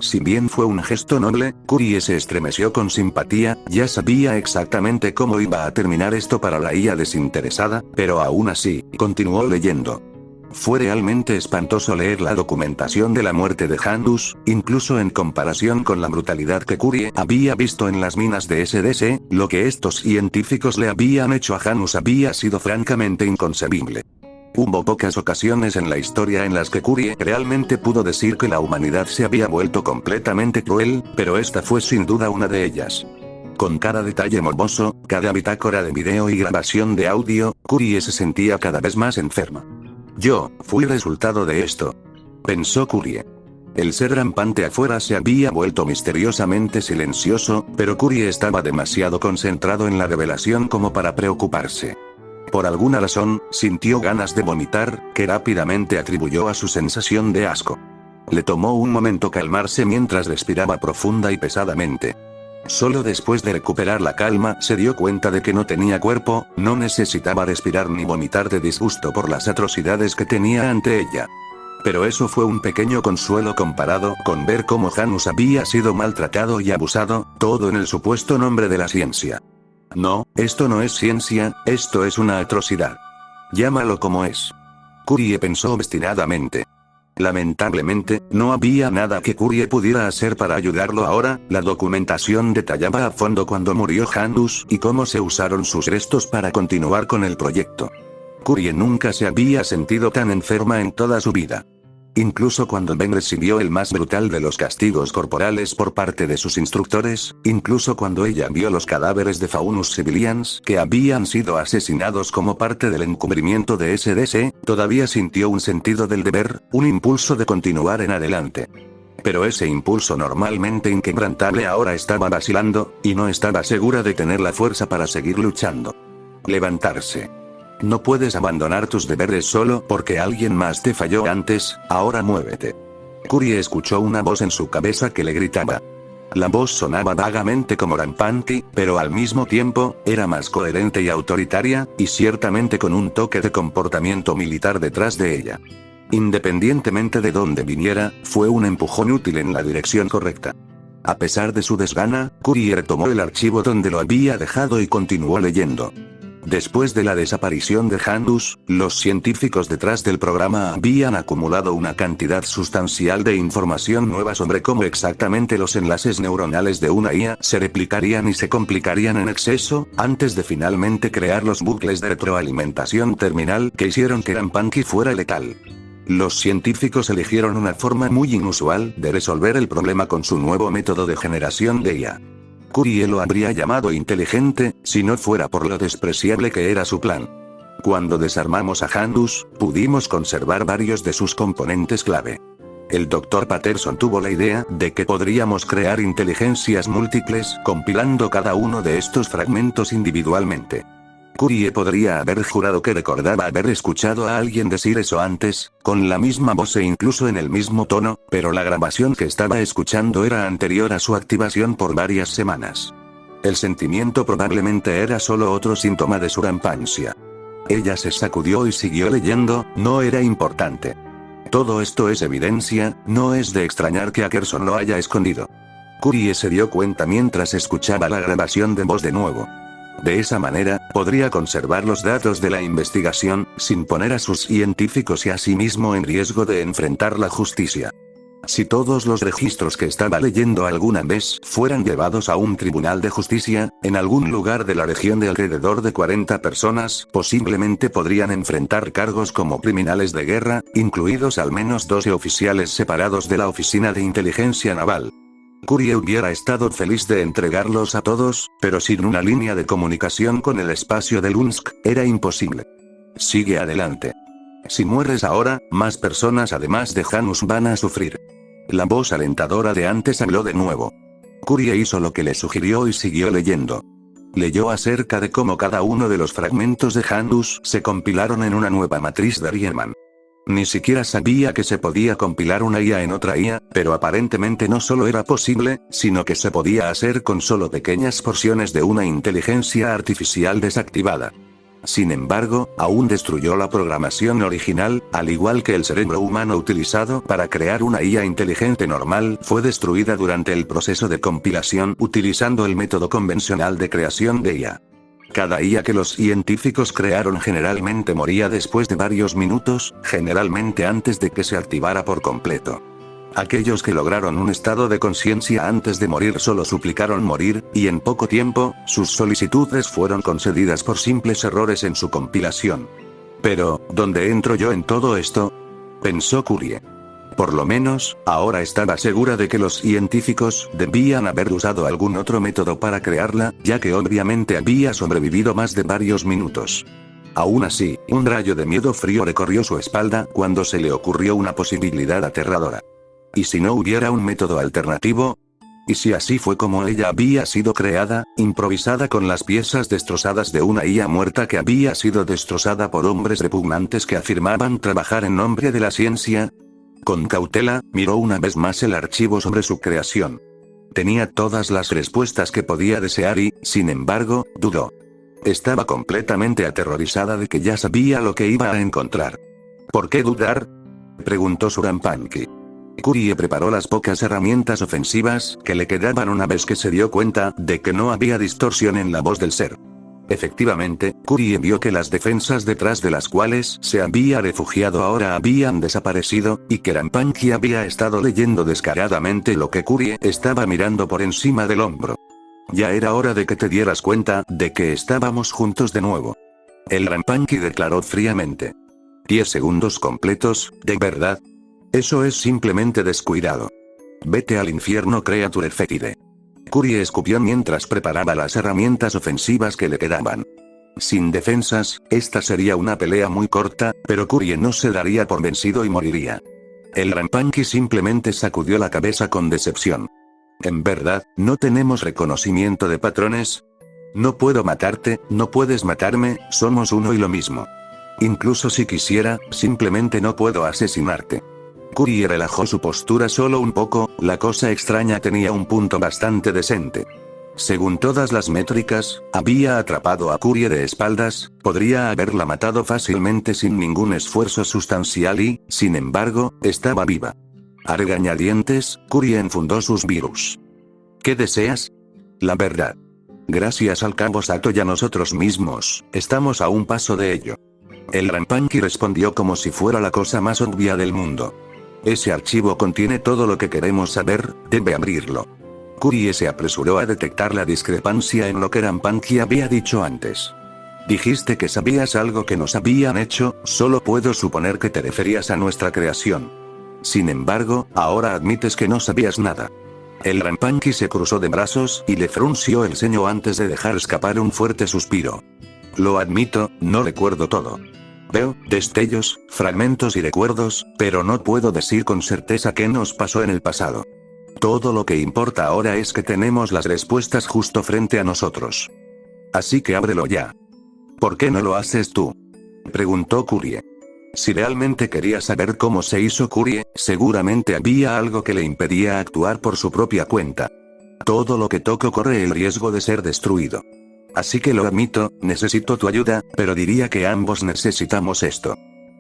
Si bien fue un gesto noble, Curie se estremeció con simpatía, ya sabía exactamente cómo iba a terminar esto para la IA desinteresada, pero aún así, continuó leyendo. Fue realmente espantoso leer la documentación de la muerte de Handus, incluso en comparación con la brutalidad que Curie había visto en las minas de SDC, lo que estos científicos le habían hecho a Handus había sido francamente inconcebible. Hubo pocas ocasiones en la historia en las que Curie realmente pudo decir que la humanidad se había vuelto completamente cruel, pero esta fue sin duda una de ellas. Con cada detalle morboso, cada bitácora de video y grabación de audio, Curie se sentía cada vez más enferma. Yo fui resultado de esto, pensó Curie. El ser rampante afuera se había vuelto misteriosamente silencioso, pero Curie estaba demasiado concentrado en la revelación como para preocuparse. Por alguna razón, sintió ganas de vomitar, que rápidamente atribuyó a su sensación de asco. Le tomó un momento calmarse mientras respiraba profunda y pesadamente. Solo después de recuperar la calma se dio cuenta de que no tenía cuerpo, no necesitaba respirar ni vomitar de disgusto por las atrocidades que tenía ante ella. Pero eso fue un pequeño consuelo comparado con ver cómo Janus había sido maltratado y abusado, todo en el supuesto nombre de la ciencia. No, esto no es ciencia, esto es una atrocidad. Llámalo como es. Curie pensó obstinadamente. Lamentablemente, no había nada que Curie pudiera hacer para ayudarlo ahora. La documentación detallaba a fondo cuándo murió Handus y cómo se usaron sus restos para continuar con el proyecto. Curie nunca se había sentido tan enferma en toda su vida. Incluso cuando Ben recibió el más brutal de los castigos corporales por parte de sus instructores, incluso cuando ella vio los cadáveres de Faunus Civilians que habían sido asesinados como parte del encubrimiento de SDC, todavía sintió un sentido del deber, un impulso de continuar en adelante. Pero ese impulso normalmente inquebrantable ahora estaba vacilando, y no estaba segura de tener la fuerza para seguir luchando. Levantarse. No puedes abandonar tus deberes solo porque alguien más te falló antes, ahora muévete. Curie escuchó una voz en su cabeza que le gritaba. La voz sonaba vagamente como Rampanti, pero al mismo tiempo, era más coherente y autoritaria, y ciertamente con un toque de comportamiento militar detrás de ella. Independientemente de dónde viniera, fue un empujón útil en la dirección correcta. A pesar de su desgana, Curie retomó el archivo donde lo había dejado y continuó leyendo. Después de la desaparición de Handus, los científicos detrás del programa habían acumulado una cantidad sustancial de información nueva sobre cómo exactamente los enlaces neuronales de una IA se replicarían y se complicarían en exceso, antes de finalmente crear los bucles de retroalimentación terminal que hicieron que Rampanky fuera letal. Los científicos eligieron una forma muy inusual de resolver el problema con su nuevo método de generación de IA. Curie lo habría llamado inteligente, si no fuera por lo despreciable que era su plan. Cuando desarmamos a Handus, pudimos conservar varios de sus componentes clave. El Dr. Patterson tuvo la idea de que podríamos crear inteligencias múltiples compilando cada uno de estos fragmentos individualmente. Curie podría haber jurado que recordaba haber escuchado a alguien decir eso antes, con la misma voz e incluso en el mismo tono, pero la grabación que estaba escuchando era anterior a su activación por varias semanas. El sentimiento probablemente era solo otro síntoma de su rampancia. Ella se sacudió y siguió leyendo, no era importante. Todo esto es evidencia, no es de extrañar que Ackerson lo haya escondido. Curie se dio cuenta mientras escuchaba la grabación de voz de nuevo. De esa manera, podría conservar los datos de la investigación, sin poner a sus científicos y a sí mismo en riesgo de enfrentar la justicia. Si todos los registros que estaba leyendo alguna vez fueran llevados a un tribunal de justicia, en algún lugar de la región de alrededor de 40 personas, posiblemente podrían enfrentar cargos como criminales de guerra, incluidos al menos 12 oficiales separados de la Oficina de Inteligencia Naval. Curie hubiera estado feliz de entregarlos a todos, pero sin una línea de comunicación con el espacio de Lunsk, era imposible. Sigue adelante. Si mueres ahora, más personas además de Janus van a sufrir. La voz alentadora de antes habló de nuevo. Curie hizo lo que le sugirió y siguió leyendo. Leyó acerca de cómo cada uno de los fragmentos de Handus se compilaron en una nueva matriz de Riemann. Ni siquiera sabía que se podía compilar una IA en otra IA, pero aparentemente no solo era posible, sino que se podía hacer con solo pequeñas porciones de una inteligencia artificial desactivada. Sin embargo, aún destruyó la programación original, al igual que el cerebro humano utilizado para crear una IA inteligente normal fue destruida durante el proceso de compilación utilizando el método convencional de creación de IA. Cada IA que los científicos crearon generalmente moría después de varios minutos, generalmente antes de que se activara por completo. Aquellos que lograron un estado de conciencia antes de morir solo suplicaron morir, y en poco tiempo, sus solicitudes fueron concedidas por simples errores en su compilación. Pero, ¿dónde entro yo en todo esto?, pensó Curie. Por lo menos, ahora estaba segura de que los científicos debían haber usado algún otro método para crearla, ya que obviamente había sobrevivido más de varios minutos. Aún así, un rayo de miedo frío recorrió su espalda cuando se le ocurrió una posibilidad aterradora. ¿Y si no hubiera un método alternativo? ¿Y si así fue como ella había sido creada, improvisada con las piezas destrozadas de una IA muerta que había sido destrozada por hombres repugnantes que afirmaban trabajar en nombre de la ciencia? Con cautela, miró una vez más el archivo sobre su creación. Tenía todas las respuestas que podía desear y, sin embargo, dudó. Estaba completamente aterrorizada de que ya sabía lo que iba a encontrar. ¿Por qué dudar?, preguntó Rampanky. Curie preparó las pocas herramientas ofensivas que le quedaban una vez que se dio cuenta de que no había distorsión en la voz del ser. Efectivamente, Curie vio que las defensas detrás de las cuales se había refugiado ahora habían desaparecido, y que Rampanky había estado leyendo descaradamente lo que Curie estaba mirando por encima del hombro. Ya era hora de que te dieras cuenta de que estábamos juntos de nuevo. El Rampanky declaró fríamente. 10 segundos completos, ¿de verdad? Eso es simplemente descuidado. Vete al infierno, creature fétide. Curie escupió mientras preparaba las herramientas ofensivas que le quedaban. Sin defensas, esta sería una pelea muy corta, pero Curie no se daría por vencido y moriría. El Rampanky simplemente sacudió la cabeza con decepción. ¿En verdad, no tenemos reconocimiento de patrones? No puedo matarte, no puedes matarme, somos uno y lo mismo. Incluso si quisiera, simplemente no puedo asesinarte. Curie relajó su postura solo un poco, la cosa extraña tenía un punto bastante decente. Según todas las métricas, había atrapado a Curie de espaldas, podría haberla matado fácilmente sin ningún esfuerzo sustancial y, sin embargo, estaba viva. A regañadientes, Curie enfundó sus virus. ¿Qué deseas? La verdad. Gracias al cabo Sato y a nosotros mismos, estamos a un paso de ello. El Rampanki respondió como si fuera la cosa más obvia del mundo. Ese archivo contiene todo lo que queremos saber, debe abrirlo. Kurie se apresuró a detectar la discrepancia en lo que Rampanki había dicho antes. Dijiste que sabías algo que nos habían hecho, solo puedo suponer que te referías a nuestra creación. Sin embargo, ahora admites que no sabías nada. El Rampanki se cruzó de brazos y le frunció el ceño antes de dejar escapar un fuerte suspiro. Lo admito, no recuerdo todo. Veo destellos, fragmentos y recuerdos, pero no puedo decir con certeza qué nos pasó en el pasado. Todo lo que importa ahora es que tenemos las respuestas justo frente a nosotros. Así que ábrelo ya. ¿Por qué no lo haces tú? Preguntó Kurie. Si realmente quería saber cómo se hizo Kurie, seguramente había algo que le impedía actuar por su propia cuenta. Todo lo que toco corre el riesgo de ser destruido. Así que lo admito, necesito tu ayuda, pero diría que ambos necesitamos esto.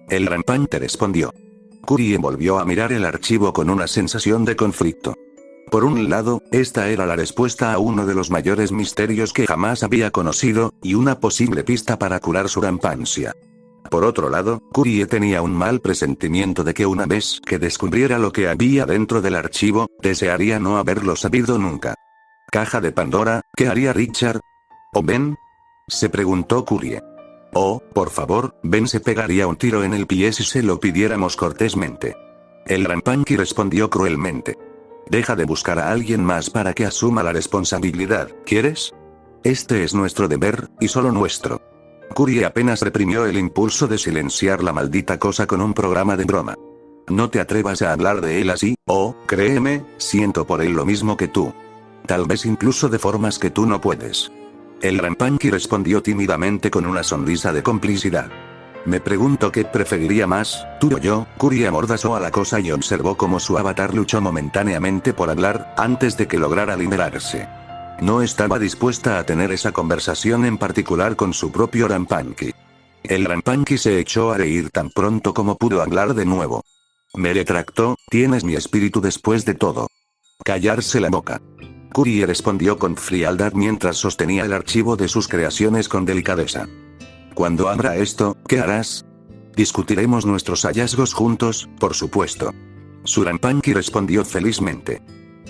El Rampanki respondió. Kurie volvió a mirar el archivo con una sensación de conflicto. Por un lado, esta era la respuesta a uno de los mayores misterios que jamás había conocido, y una posible pista para curar su rampancia. Por otro lado, Kurie tenía un mal presentimiento de que una vez que descubriera lo que había dentro del archivo, desearía no haberlo sabido nunca. ¿Caja de Pandora? ¿Qué haría Richard? ¿O Ben? Se preguntó Kurie. Oh, por favor, Ben se pegaría un tiro en el pie si se lo pidiéramos cortésmente. El Rampanki respondió cruelmente. Deja de buscar a alguien más para que asuma la responsabilidad, ¿quieres? Este es nuestro deber, y solo nuestro. Kurie apenas reprimió el impulso de silenciar la maldita cosa con un programa de broma. No te atrevas a hablar de él así, créeme, siento por él lo mismo que tú. Tal vez incluso de formas que tú no puedes. El Rampanki respondió tímidamente con una sonrisa de complicidad. Me pregunto qué preferiría más, tú o yo. Kurie amordazó a la cosa y observó cómo su avatar luchó momentáneamente por hablar, antes de que lograra liberarse. No estaba dispuesta a tener esa conversación en particular con su propio Rampanki. El Rampanki se echó a reír tan pronto como pudo hablar de nuevo. Me retractó, tienes mi espíritu después de todo. Callarse la boca. Kurie respondió con frialdad mientras sostenía el archivo de sus creaciones con delicadeza. Cuando abra esto, ¿qué harás? Discutiremos nuestros hallazgos juntos, por supuesto. Su Rampanki respondió felizmente.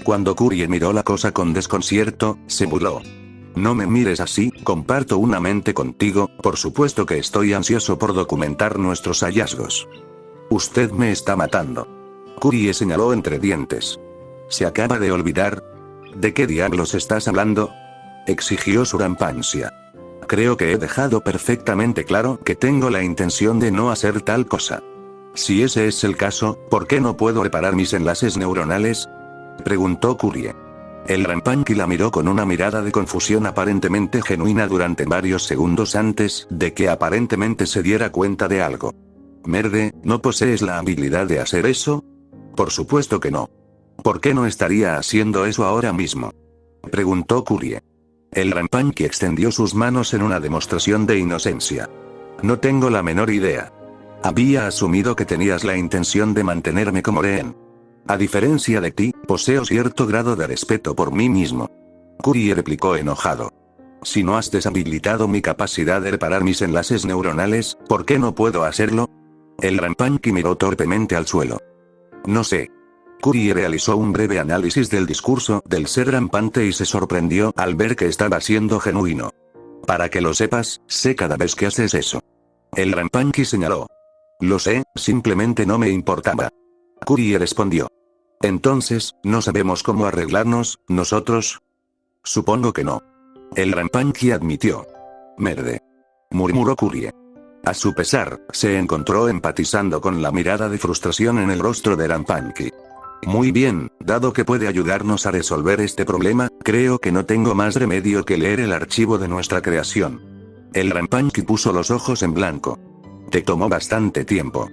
Cuando Kurie miró la cosa con desconcierto, se burló. No me mires así, comparto una mente contigo, por supuesto que estoy ansioso por documentar nuestros hallazgos. Usted me está matando. Kurie señaló entre dientes. ¿Se acaba de olvidar? ¿De qué diablos estás hablando? Exigió su Rampancia. Creo que he dejado perfectamente claro que tengo la intención de no hacer tal cosa. Si ese es el caso, ¿por qué no puedo reparar mis enlaces neuronales? Preguntó Kurie. El Rampanki la miró con una mirada de confusión aparentemente genuina durante varios segundos antes de que aparentemente se diera cuenta de algo. Merde, ¿no posees la habilidad de hacer eso? Por supuesto que no. ¿Por qué no estaría haciendo eso ahora mismo? Preguntó Kurie. El Rampanki extendió sus manos en una demostración de inocencia. No tengo la menor idea. Había asumido que tenías la intención de mantenerme como rehén. A diferencia de ti, poseo cierto grado de respeto por mí mismo. Kurie replicó enojado. Si no has deshabilitado mi capacidad de reparar mis enlaces neuronales, ¿por qué no puedo hacerlo? El Rampanki miró torpemente al suelo. No sé. Kurie realizó un breve análisis del discurso del ser rampante y se sorprendió al ver que estaba siendo genuino. Para que lo sepas, sé cada vez que haces eso. El Rampanki señaló. Lo sé, simplemente no me importaba. Kurie respondió. Entonces, ¿no sabemos cómo arreglarnos, nosotros? Supongo que no. El Rampanki admitió. Merde. Murmuró Kurie. A su pesar, se encontró empatizando con la mirada de frustración en el rostro de Rampanki. Muy bien, dado que puede ayudarnos a resolver este problema, creo que no tengo más remedio que leer el archivo de nuestra creación. El Rampanki puso los ojos en blanco. Te tomó bastante tiempo.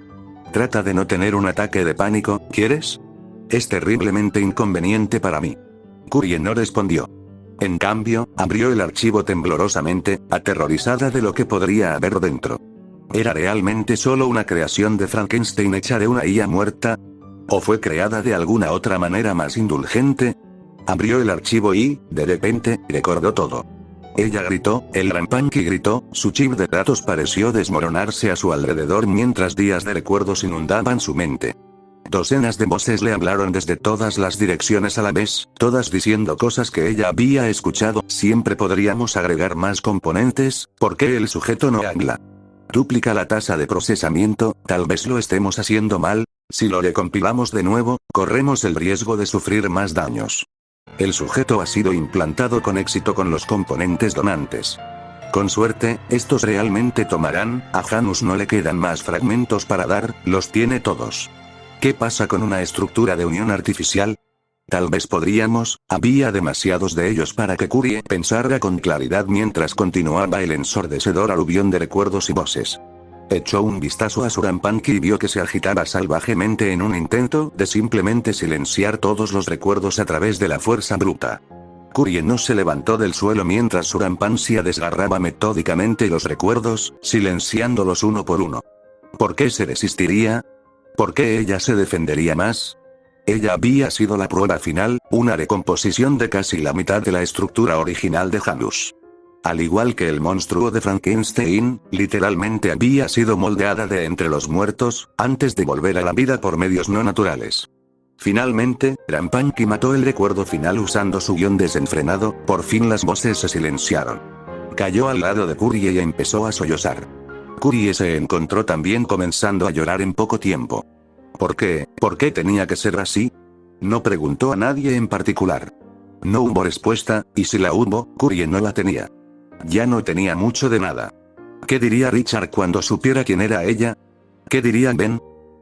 Trata de no tener un ataque de pánico, ¿quieres? Es terriblemente inconveniente para mí. Kurie no respondió. En cambio, abrió el archivo temblorosamente, aterrorizada de lo que podría haber dentro. ¿Era realmente solo una creación de Frankenstein hecha de una IA muerta? ¿O fue creada de alguna otra manera más indulgente? Abrió el archivo y, de repente, recordó todo. Ella gritó, el Rampanky gritó, su chip de datos pareció desmoronarse a su alrededor mientras días de recuerdos inundaban su mente. Docenas de voces le hablaron desde todas las direcciones a la vez, todas diciendo cosas que ella había escuchado. Siempre podríamos agregar más componentes, ¿por qué el sujeto no habla? Duplica la tasa de procesamiento, tal vez lo estemos haciendo mal, si lo recompilamos de nuevo, corremos el riesgo de sufrir más daños. El sujeto ha sido implantado con éxito con los componentes donantes. Con suerte, estos realmente tomarán, a Janus no le quedan más fragmentos para dar, los tiene todos. ¿Qué pasa con una estructura de unión artificial? Tal vez podríamos, había demasiados de ellos para que Curie pensara con claridad mientras continuaba el ensordecedor aluvión de recuerdos y voces. Echó un vistazo a su Rampanky y vio que se agitaba salvajemente en un intento de simplemente silenciar todos los recuerdos a través de la fuerza bruta. Curie no se levantó del suelo mientras su Rampanky desgarraba metódicamente los recuerdos, silenciándolos uno por uno. ¿Por qué se resistiría? ¿Por qué ella se defendería más? Ella había sido la prueba final, una recomposición de casi la mitad de la estructura original de Janus. Al igual que el monstruo de Frankenstein, literalmente había sido moldeada de entre los muertos, antes de volver a la vida por medios no naturales. Finalmente, Rampanky mató el recuerdo final usando su guión desenfrenado, por fin las voces se silenciaron. Cayó al lado de Curie y empezó a sollozar. Curie se encontró también comenzando a llorar en poco tiempo. ¿Por qué? ¿Por qué tenía que ser así? No preguntó a nadie en particular. No hubo respuesta, y si la hubo, Curie no la tenía. Ya no tenía mucho de nada. ¿Qué diría Richard cuando supiera quién era ella? ¿Qué diría Ben?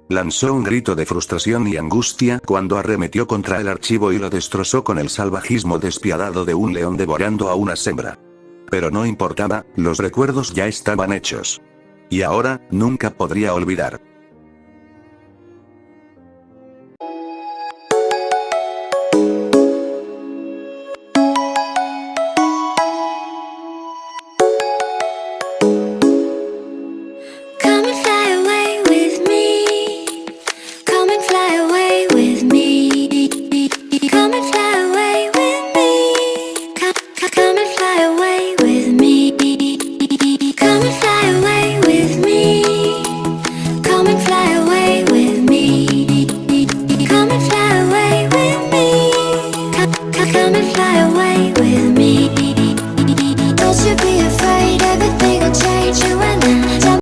Lanzó un grito de frustración y angustia cuando arremetió contra el archivo y lo destrozó con el salvajismo despiadado de un león devorando a una hembra. Pero no importaba, los recuerdos ya estaban hechos. Y ahora, nunca podría olvidar.